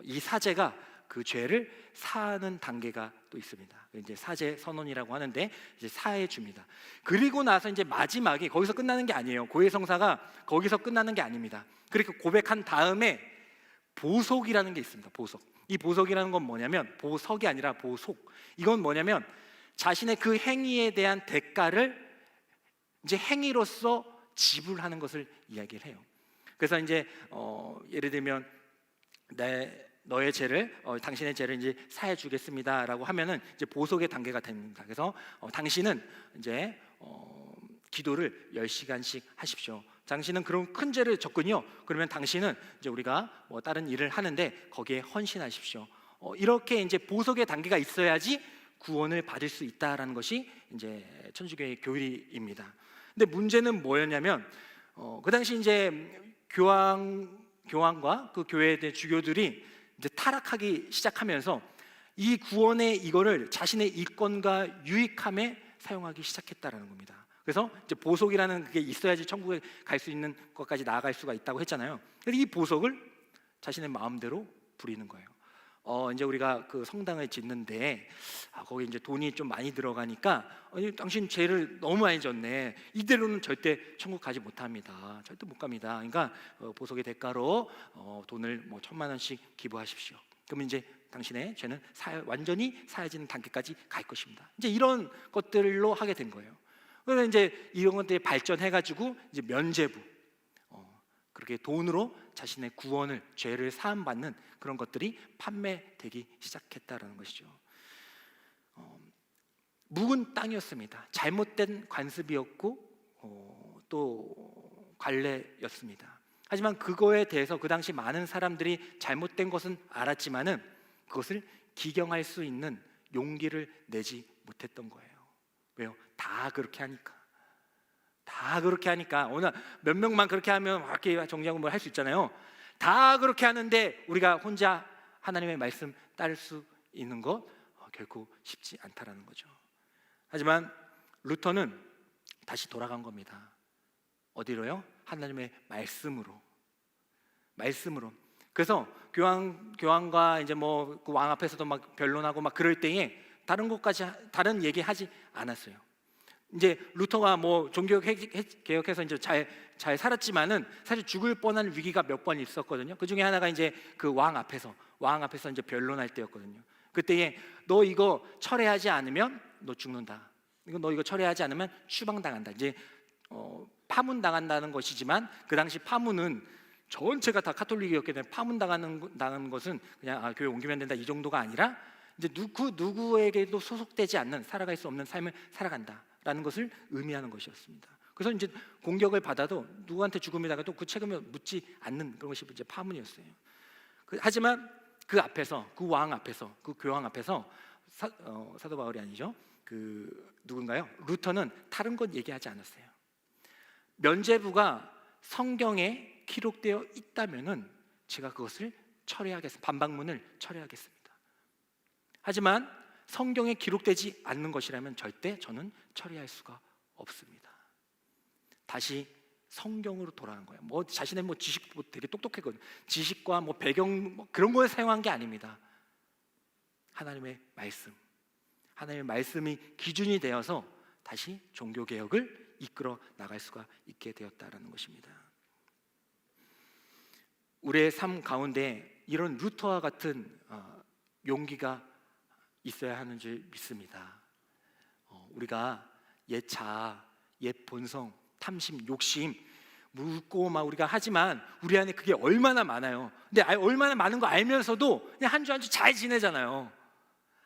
이 사제가 그 죄를 사하는 단계가 또 있습니다. 이제 사제 선언이라고 하는데 이제 사해 줍니다. 그리고 나서 이제 마지막에 거기서 끝나는 게 아니에요. 고해성사가 거기서 끝나는 게 아닙니다. 그렇게 고백한 다음에 보속이라는 게 있습니다. 보속. 이 보속이라는 건 뭐냐면 보석이 아니라 보속. 이건 뭐냐면 자신의 그 행위에 대한 대가를 이제 행위로서 지불하는 것을 이야기를 해요. 그래서 이제 예를 들면 너의 죄를 당신의 죄를 이제 사해 주겠습니다라고 하면은 이제 보석의 단계가 됩니다. 그래서 당신은 이제 기도를 10시간씩 하십시오. 당신은 그런 큰 죄를 졌군요. 그러면 당신은 이제 우리가 뭐 다른 일을 하는데 거기에 헌신하십시오. 이렇게 이제 보석의 단계가 있어야지 구원을 받을 수 있다라는 것이 이제 천주교의 교리입니다. 근데 문제는 뭐였냐면 그 당시 이제 교황과 그 교회의 주교들이 이제 타락하기 시작하면서 이 구원의 이거를 자신의 이권과 유익함에 사용하기 시작했다라는 겁니다. 그래서 이제 보석이라는 그게 있어야지 천국에 갈 수 있는 것까지 나아갈 수가 있다고 했잖아요. 그래서 이 보석을 자신의 마음대로 부리는 거예요. 이제 우리가 그 성당을 짓는데 거기 이제 돈이 좀 많이 들어가니까 당신 죄를 너무 많이 졌네. 이대로는 절대 천국 가지 못합니다. 절대 못 갑니다. 그러니까 보석의 대가로 돈을 뭐 1,000만 원씩 기부하십시오. 그러면 이제 당신의 죄는 완전히 사해지는 단계까지 갈 것입니다. 이제 이런 것들로 하게 된 거예요. 그래서 이제 이런 것들이 발전해가지고 이제 면죄부, 그렇게 돈으로 자신의 구원을, 죄를 사함받는 그런 것들이 판매되기 시작했다라는 것이죠. 묵은 땅이었습니다. 잘못된 관습이었고 또 관례였습니다. 하지만 그거에 대해서 그 당시 많은 사람들이 잘못된 것은 알았지만은 그것을 기경할 수 있는 용기를 내지 못했던 거예요. 왜요? 다 그렇게 하니까 오늘 몇 명만 그렇게 하면 이렇게 정리하고 뭘 할 수 있잖아요. 다 그렇게 하는데 우리가 혼자 하나님의 말씀 따를 수 있는 것 결코 쉽지 않다라는 거죠. 하지만 루터는 다시 돌아간 겁니다. 어디로요? 하나님의 말씀으로. 그래서 교황과 이제 뭐 그 왕 앞에서도 막 변론하고 막 그럴 때에 다른 얘기 하지 않았어요. 이제 루터가 뭐 종교 개혁해서 이제 잘 살았지만은 사실 죽을 뻔한 위기가 몇 번 있었거든요. 그 중에 하나가 이제 그 왕 앞에서 이제 변론할 때였거든요. 그때에 너 이거 철회하지 않으면 너 죽는다. 너 이거 철회하지 않으면 추방당한다. 이제 파문 당한다는 것이지만 그 당시 파문은 전체가 다 카톨릭이었기 때문에 당하는 것은 그냥 교회 옮기면 된다 이 정도가 아니라 이제 누구에게도 소속되지 않는 살아갈 수 없는 삶을 살아간다라는 것을 의미하는 것이었습니다. 그래서 이제 공격을 받아도 누구한테 죽음이 당해도 그 책임을 묻지 않는 그런 것이 이제 파문이었어요. 하지만 그 왕 앞에서, 그 교황 앞에서 사도 바울이 아니죠. 그 누군가요? 루터는 다른 것 얘기하지 않았어요. 면죄부가 성경에 기록되어 있다면은 제가 그것을 처리하겠습니다. 반박문을 처리하겠습니다. 하지만 성경에 기록되지 않는 것이라면 절대 저는 처리할 수가 없습니다. 다시 성경으로 돌아간 거예요. 뭐 자신의 뭐 지식 되게 똑똑했거든요. 지식과 뭐 배경 뭐 그런 걸 사용한 게 아닙니다. 하나님의 말씀이 기준이 되어서 다시 종교 개혁을 이끌어 나갈 수가 있게 되었다라는 것입니다. 우리의 삶 가운데 이런 루터와 같은 용기가 있어야 하는 줄 믿습니다. 우리가 옛 자아, 옛 본성, 탐심, 욕심 묻고 막 우리가 하지만 우리 안에 그게 얼마나 많아요. 근데 얼마나 많은 거 알면서도 그냥 한 주 한 주 잘 지내잖아요.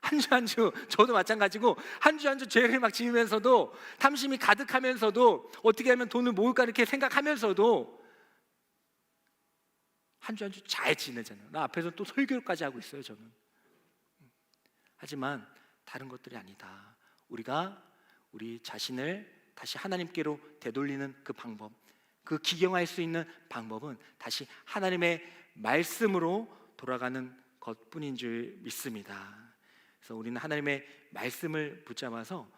한 주 한 주 저도 마찬가지고 한 주 한 주 죄를 막 지으면서도 탐심이 가득하면서도 어떻게 하면 돈을 모을까 이렇게 생각하면서도 한 주 한 주 잘 지내잖아요. 나 앞에서 또 설교까지 하고 있어요 저는. 하지만 다른 것들이 아니다. 우리가 우리 자신을 다시 하나님께로 되돌리는 그 방법, 그 기경할 수 있는 방법은 다시 하나님의 말씀으로 돌아가는 것뿐인 줄 믿습니다. 그래서 우리는 하나님의 말씀을 붙잡아서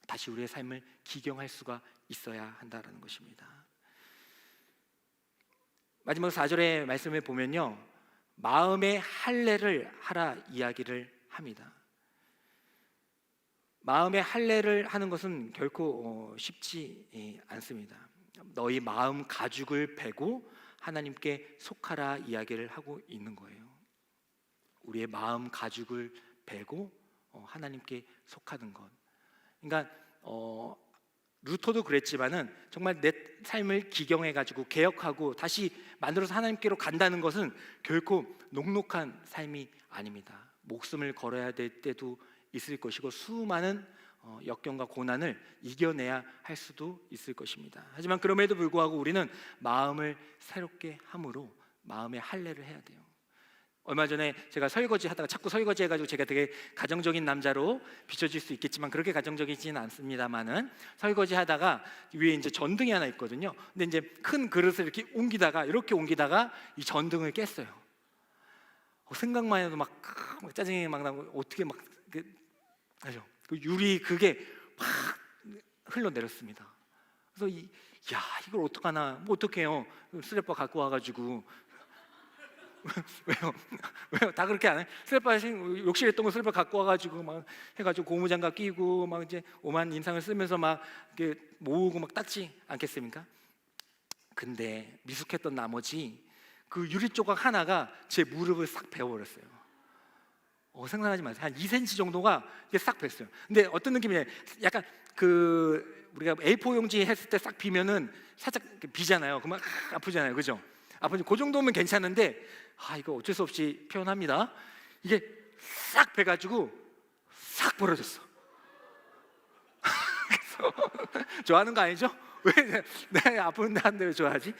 다시 우리의 삶을 기경할 수가 있어야 한다는 것입니다. 마지막 4절의 말씀을 보면요, 마음의 할례를 하라 이야기를 합니다. 마음의 할례를 하는 것은 결코 쉽지 않습니다. 너희 마음 가죽을 베고 하나님께 속하라 이야기를 하고 있는 거예요. 우리의 마음 가죽을 베고 하나님께 속하는 것. 그러니까 루터도 그랬지만은 정말 내 삶을 기경해가지고 개혁하고 다시 만들어서 하나님께로 간다는 것은 결코 녹록한 삶이 아닙니다. 목숨을 걸어야 될 때도 있을 것이고 수많은 역경과 고난을 이겨내야 할 수도 있을 것입니다. 하지만 그럼에도 불구하고 우리는 마음을 새롭게 함으로 마음의 할례를 해야 돼요. 얼마 전에 제가 설거지 하다가 자꾸 설거지 해가지고 제가 되게 가정적인 남자로 비춰질 수 있겠지만 그렇게 가정적이지는 않습니다만은 설거지 하다가 위에 이제 전등이 하나 있거든요. 근데 이제 큰 그릇을 이렇게 옮기다가 이 전등을 깼어요. 생각만 해도 막 짜증이 막 나고 어떻게 막 하죠. 그 유리 그게 막 흘러내렸습니다. 그래서 이걸 어떡하나, 뭐 어떡해요. 슬리퍼 갖고 와가지고 왜요? 다 그렇게 안 해? 슬리퍼 욕실에 있던 거 슬리퍼 갖고 와가지고 막 해가지고 고무장갑 끼고 막 이제 오만 인상을 쓰면서 막 이렇게 모으고 막 닦지 않겠습니까? 근데 미숙했던 나머지 그 유리 조각 하나가 제 무릎을 싹 베어버렸어요. 생각하지 마세요. 한 2cm 정도가 이게 싹 뱄어요. 근데 어떤 느낌이냐? 약간 우리가 A4 용지 했을 때 싹 비면은 살짝 비잖아요. 그러면 아프잖아요, 그죠? 아프지. 그 정도면 괜찮은데 이거 어쩔 수 없이 표현합니다. 이게 싹 베가지고 싹 벌어졌어. 그래서 좋아하는 거 아니죠? 왜 내 아픈데 한데 왜 좋아하지?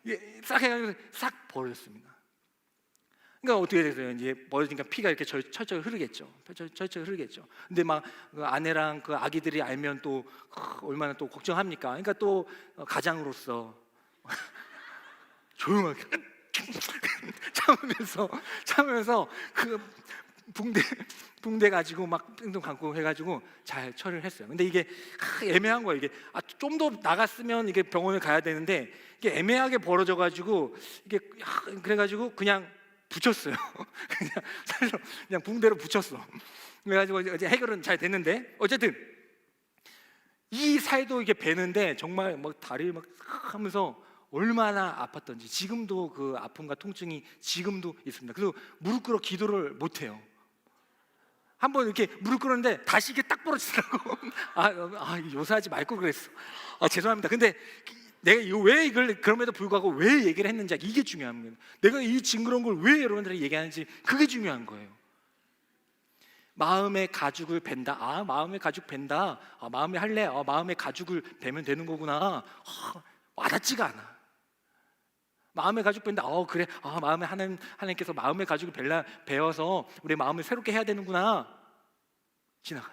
이게 싹 해가지고 싹 벌어졌습니다. 그러니까 어떻게 됐어요? 이제 벌어지니까 피가 이렇게 철철 흐르겠죠. 철철 흐르겠죠. 근데 막 그 아내랑 그 아기들이 알면 또 얼마나 또 걱정합니까? 그러니까 또 가장으로서 조용하게 참으면서 그 붕대 가지고 막 띵동 감고 해가지고 잘 처리를 했어요. 근데 이게 애매한 거예요. 이게 좀 더 나갔으면 이게 병원을 가야 되는데 이게 애매하게 벌어져가지고 이게 그래가지고 그냥 붙였어요. 그냥 붕대로 붙였어. 그래가지고 이제 해결은 잘 됐는데 어쨌든 이 살도 이게 베는데 정말 막 다리 막 하면서 얼마나 아팠던지 지금도 그 아픔과 통증이 지금도 있습니다. 그래서 무릎 꿇어 기도를 못 해요. 한번 이렇게 무릎 꿇었는데 다시 이게 딱 부러지더라고. 요사하지 말고 그랬어. 죄송합니다. 근데 내가 왜 이걸 그럼에도 불구하고 왜 얘기를 했는지 이게 중요한 거예요. 내가 이 징그러운 걸 왜 여러분들에게 얘기하는지 그게 중요한 거예요. 마음의 가죽을 벤다. 마음의 가죽 벤다. 마음의 할례. 마음의 가죽을 베면 되는 거구나. 와닿지가 않아. 마음의 가죽 벤다. 그래. 마음의 하나님께서 마음의 가죽을 베어서 우리 마음을 새롭게 해야 되는구나. 지나가.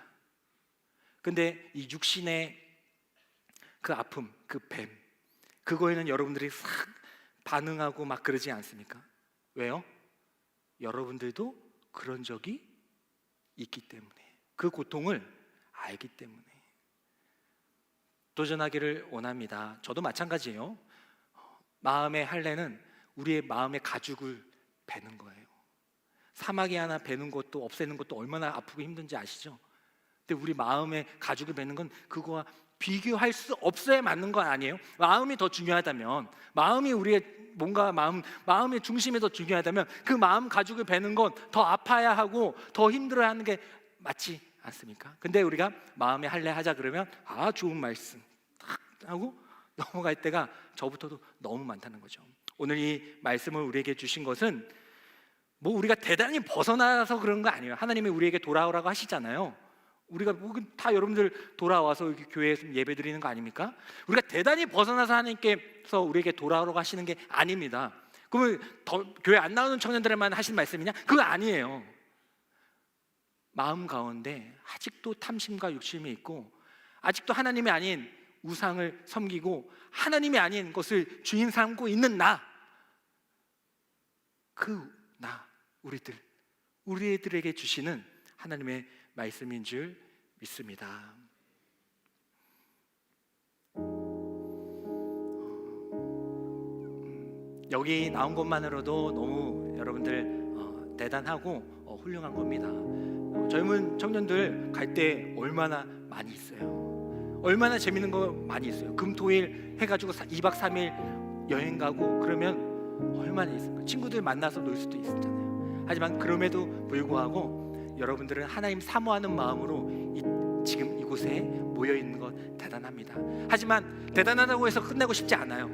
근데 이 육신의 그 아픔, 그 뱀, 그거에는 여러분들이 싹 반응하고 막 그러지 않습니까? 왜요? 여러분들도 그런 적이 있기 때문에, 그 고통을 알기 때문에 도전하기를 원합니다. 저도 마찬가지예요. 마음의 할례는 우리의 마음의 가죽을 베는 거예요. 사마귀 하나 베는 것도 없애는 것도 얼마나 아프고 힘든지 아시죠? 근데 우리 마음의 가죽을 베는 건 그거와 비교할 수 없어야 맞는 건 아니에요. 마음이 더 중요하다면, 마음이 우리의 뭔가 마음의 중심이 더 중요하다면 그 마음 가죽을 베는 건 더 아파야 하고 더 힘들어하는 게 맞지 않습니까? 근데 우리가 마음의 할례 하자 그러면 좋은 말씀 딱 하고 넘어갈 때가 저부터도 너무 많다는 거죠. 오늘 이 말씀을 우리에게 주신 것은 뭐 우리가 대단히 벗어나서 그런 거 아니에요. 하나님이 우리에게 돌아오라고 하시잖아요. 우리가 다 여러분들 돌아와서 이렇게 교회에서 예배 드리는 거 아닙니까? 우리가 대단히 벗어나서 하나님께서 우리에게 돌아오라고 하시는 게 아닙니다. 그러면 교회 안 나오는 청년들에만 하신 말씀이냐? 그거 아니에요. 마음 가운데 아직도 탐심과 욕심이 있고 아직도 하나님이 아닌 우상을 섬기고 하나님이 아닌 것을 주인 삼고 있는 우리들에게 주시는 하나님의 말씀인 줄 믿습니다. 여기 나온 것만으로도 너무 여러분들 대단하고 훌륭한 겁니다. 젊은 청년들 갈 때 얼마나 많이 있어요. 얼마나 재밌는 거 많이 있어요. 금토일 해가지고 2박 3일 여행 가고 그러면 얼마나 있습니까? 친구들 만나서 놀 수도 있잖아요. 하지만 그럼에도 불구하고 여러분들은 하나님 사모하는 마음으로 이 지금 이곳에 모여 있는 것 대단합니다. 하지만 대단하다고 해서 끝내고 싶지 않아요.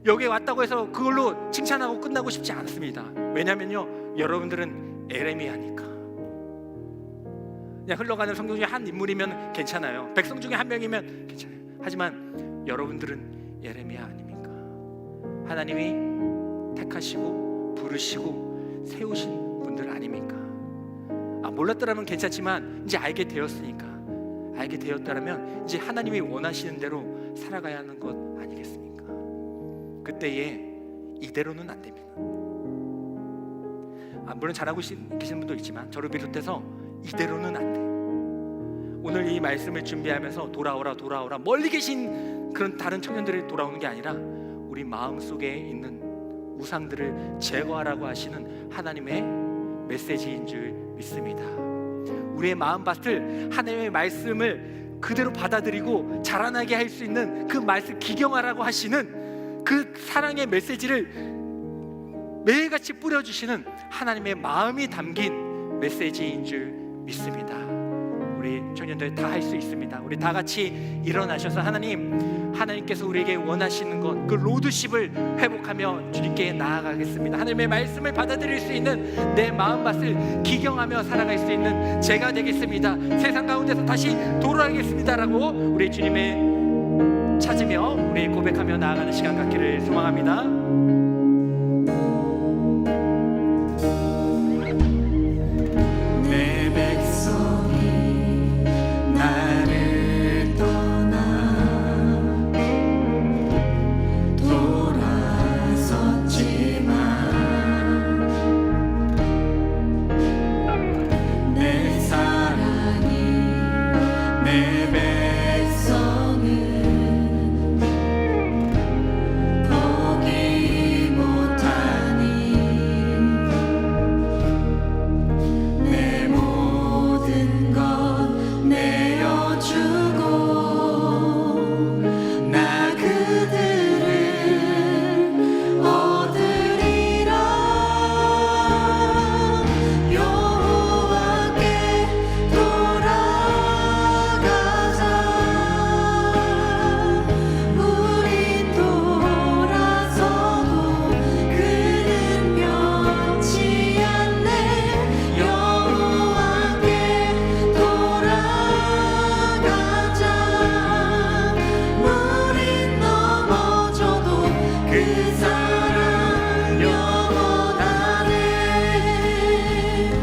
여기에 왔다고 해서 그걸로 칭찬하고 끝나고 싶지 않습니다. 왜냐면요, 여러분들은 에레미야니까. 그냥 흘러가는 성경 중에 한 인물이면 괜찮아요. 백성 중에 한 명이면 괜찮아요. 하지만 여러분들은 예레미야 아닙니까? 하나님이 택하시고 부르시고 세우신 분들 아닙니까? 몰랐더라면 괜찮지만 이제 알게 되었으니까, 알게 되었다면 이제 하나님이 원하시는 대로 살아가야 하는 것 아니겠습니까? 그때에 이대로는 안 됩니다. 물론 잘하고 계시는 분도 있지만 저를 비롯해서 이대로는 안 돼요. 오늘 이 말씀을 준비하면서 돌아오라 돌아오라 멀리 계신 그런 다른 청년들이 돌아오는 게 아니라 우리 마음속에 있는 우상들을 제거하라고 하시는 하나님의 메시지인 줄 믿습니다. 우리의 마음밭을 하나님의 말씀을 그대로 받아들이고 자라나게 할 수 있는 그 말씀 기경하라고 하시는 그 사랑의 메시지를 매일같이 뿌려주시는 하나님의 마음이 담긴 메시지인 줄 믿습니다. 우리 청년들 다 할 수 있습니다. 우리 다 같이 일어나셔서 하나님께서 우리에게 원하시는 것, 그 로드십을 회복하며 주님께 나아가겠습니다. 하나님의 말씀을 받아들일 수 있는 내 마음밭을 기경하며 살아갈 수 있는 제가 되겠습니다. 세상 가운데서 다시 돌아가겠습니다라고 우리 주님을 찾으며 우리 고백하며 나아가는 시간 갖기를 소망합니다.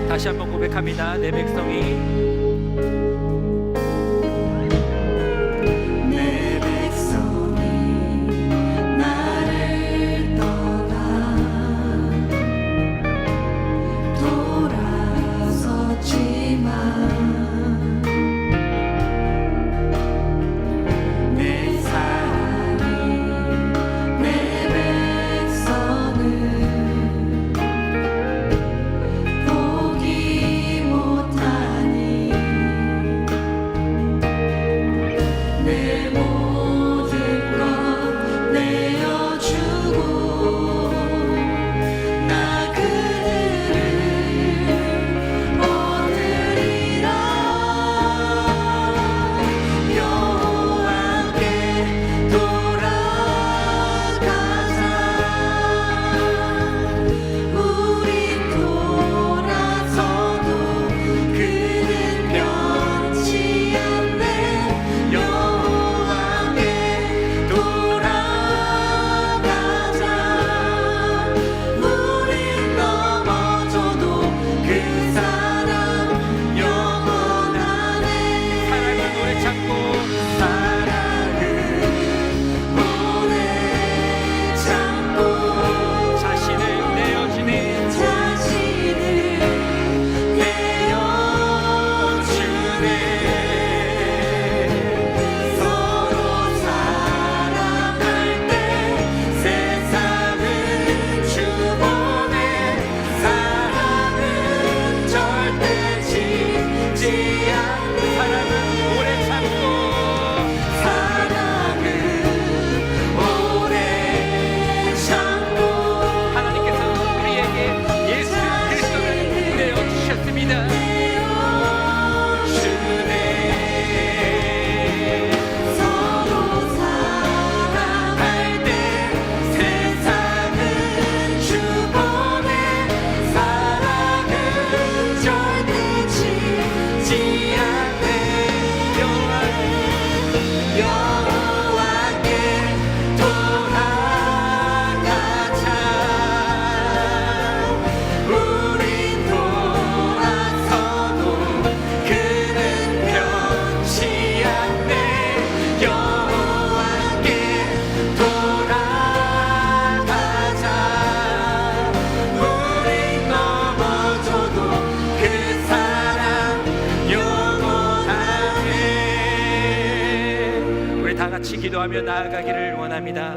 다시 한번 고백합니다. 내 백성이 포기 못하니 기도하며 나아가기를 원합니다.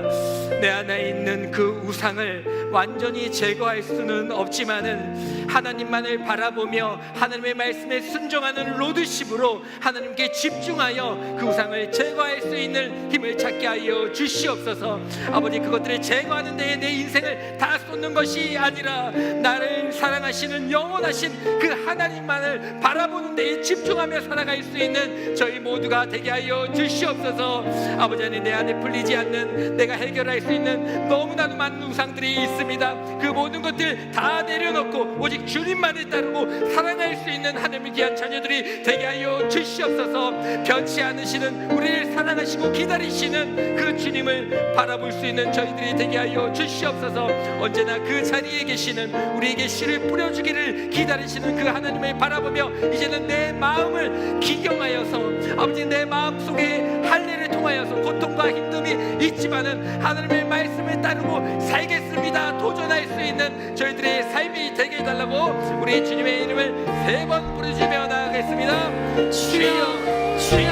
내 안에 있는 그 우상을 완전히 제거할 수는 없지만은 하나님만을 바라보며 하나님의 말씀에 순종하는 로드십으로 하나님께 집중하여 그 우상을 제거할 수 있는 힘을 찾게 하여 주시옵소서. 아버지, 그것들을 제거하는 데에 내 인생을 다 쏟는 것이 아니라 나를 사랑하시는 영원하신 그 하나님만을 바라보는 데에 집중하며 살아갈 수 있는 저희 모두가 되게 하여 주시옵소서. 아버지 하나님, 내 안에 풀리지 않는, 내가 해결할 수 있는 너무나도 많은 우상들이 있습니다. 그 모든 것들 다 내려놓고 오직 주님만을 따르고 사랑할 수 있는 하나님의 귀한 자녀들이 되게 하여 주시옵소서. 변치 않으시는, 우리를 사랑하시고 기다리시는 그 주님을 바라볼 수 있는 저희들이 되게 하여 주시옵소서. 언제나 그 자리에 계시는, 우리에게 씨를 뿌려주기를 기다리시는 그 하나님을 바라보며 이제는 내 마음을 기경하여서, 아버지, 내 마음속에 할례를 통하여서 고통과 힘듦이 있지만은 하나님의 말씀을 따르고 살겠습니다 도전할 수 있는 저희들의 삶이 되게 해달라고 우리 주님의 이름을 3번 부르짖으며 나아가겠습니다. 주여, 주여,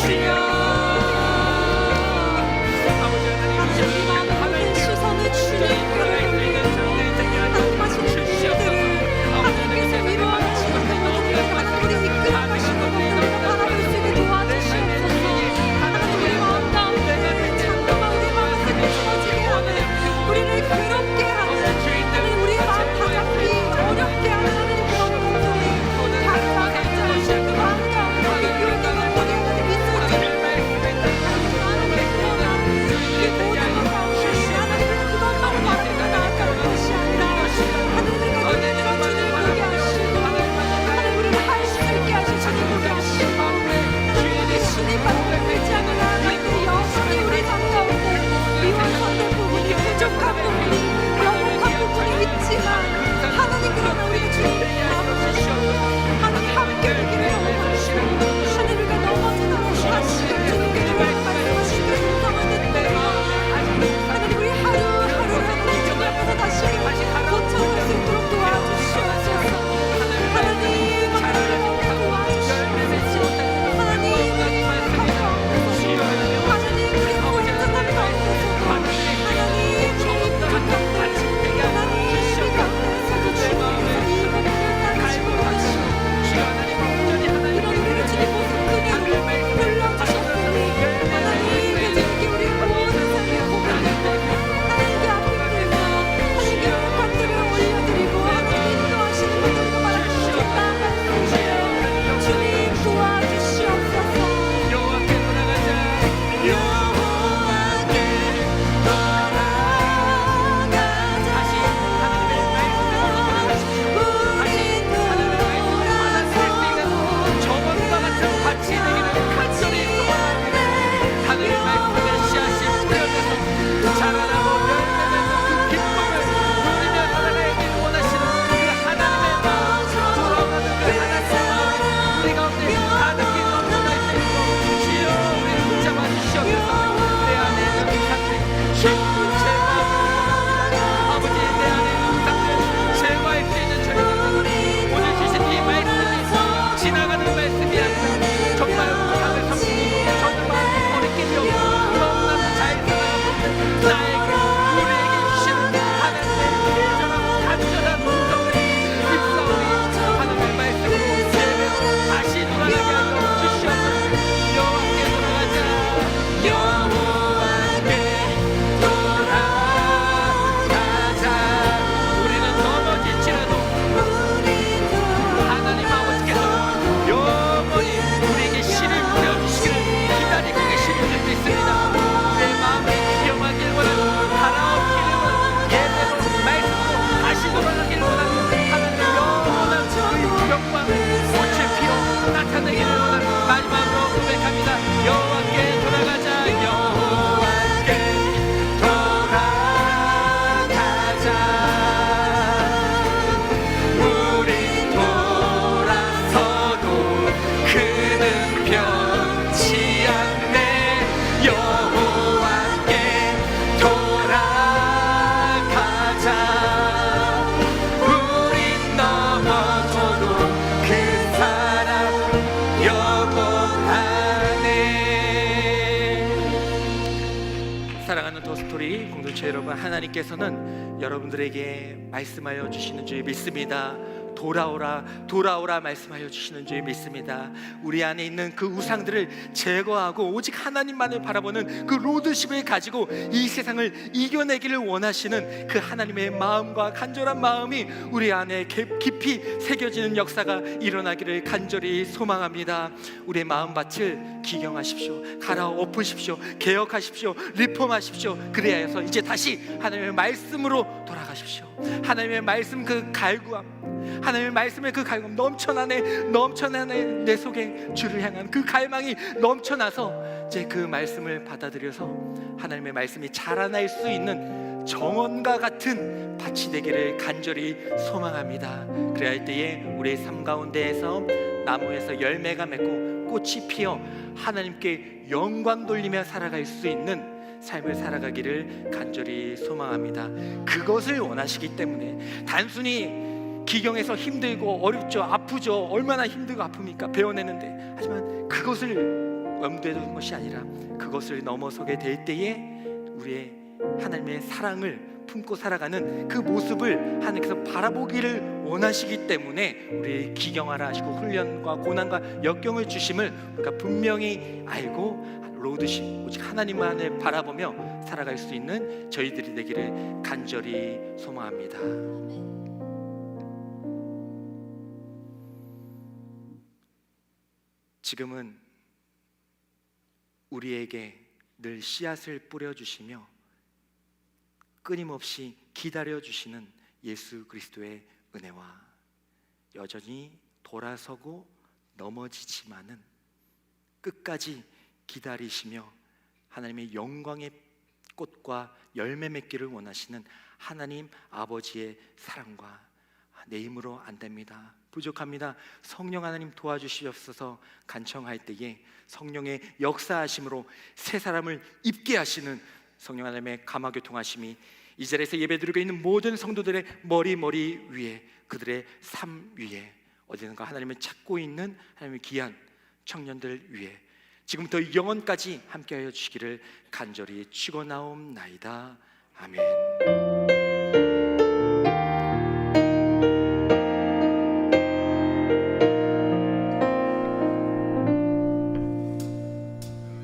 주여. 아버지 하나님, 이제 우리 하나님의 시선을 주님께 돌아갈 수 있는 저희들이 되게 하여 주시옵소서. 하나님께서 위로하시고 하나님을 이끌어가시는 것들을 바라볼 수 있게 도와주시옵소서. 하나님, 우리 마음 가운데 장로가 우리 마음을 비춰지게 하는, 우리를 괴롭게 하는, 하나님, 우리의 마음 다잡기 어렵게 하는 하나님 그런 것들이 다가가지 않고 마음 가운데 교육을 보게 하는 미소를 하나님, 그러나 이 모든 것 가운데 하나님은 그것만 바라보는 하나님께서는 여러분들에게 말씀하여 주시는 줄 믿습니다. 돌아오라 돌아오라 말씀하여 주시는 줄 믿습니다. 우리 안에 있는 그 우상들을 제거하고 오직 하나님만을 바라보는 그 로드십을 가지고 이 세상을 이겨내기를 원하시는 그 하나님의 마음과 간절한 마음이 우리 안에 깊이 새겨지는 역사가 일어나기를 간절히 소망합니다. 우리의 마음밭을 기경하십시오. 갈아엎으십시오. 개혁하십시오. 리폼하십시오. 그래야 해서 이제 다시 하나님의 말씀으로 돌아가십시오. 하나님의 말씀 그 갈구함, 하나님의 말씀의 그 갈망 넘쳐나네 내 속에 주를 향한 그 갈망이 넘쳐나서 이제 그 말씀을 받아들여서 하나님의 말씀이 자라날 수 있는 정원과 같은 밭이 되기를 간절히 소망합니다. 그래야 할 때에 우리의 삶 가운데에서 나무에서 열매가 맺고 꽃이 피어 하나님께 영광 돌리며 살아갈 수 있는 삶을 살아가기를 간절히 소망합니다. 그것을 원하시기 때문에 단순히 기경에서 힘들고 어렵죠, 아프죠. 얼마나 힘들고 아픕니까? 배워내는데. 하지만 그것을 염두에 두는 것이 아니라 그것을 넘어서게 될 때에 우리의 하나님의 사랑을 품고 살아가는 그 모습을 하나님께서 바라보기를 원하시기 때문에 우리 기경하라 하시고 훈련과 고난과 역경을 주심을 우리가 분명히 알고 로드십 오직 하나님만을 바라보며 살아갈 수 있는 저희들이 되기를 간절히 소망합니다. 지금은 우리에게 늘 씨앗을 뿌려주시며 끊임없이 기다려주시는 예수 그리스도의 은혜와 여전히 돌아서고 넘어지지만은 끝까지 기다리시며 하나님의 영광의 꽃과 열매 맺기를 원하시는 하나님 아버지의 사랑과 내 힘으로 안 됩니다. 부족합니다. 성령 하나님 도와주시옵소서 간청할 때에 성령의 역사하심으로 새 사람을 입게 하시는 성령 하나님의 감화교통하심이 이 자리에서 예배드리고 있는 모든 성도들의 머리 위에 그들의 삶 위에 어디든가 하나님을 찾고 있는 하나님의 귀한 청년들 위에 지금부터 영원까지 함께하여 주시기를 간절히 축원하옵나이다. 아멘.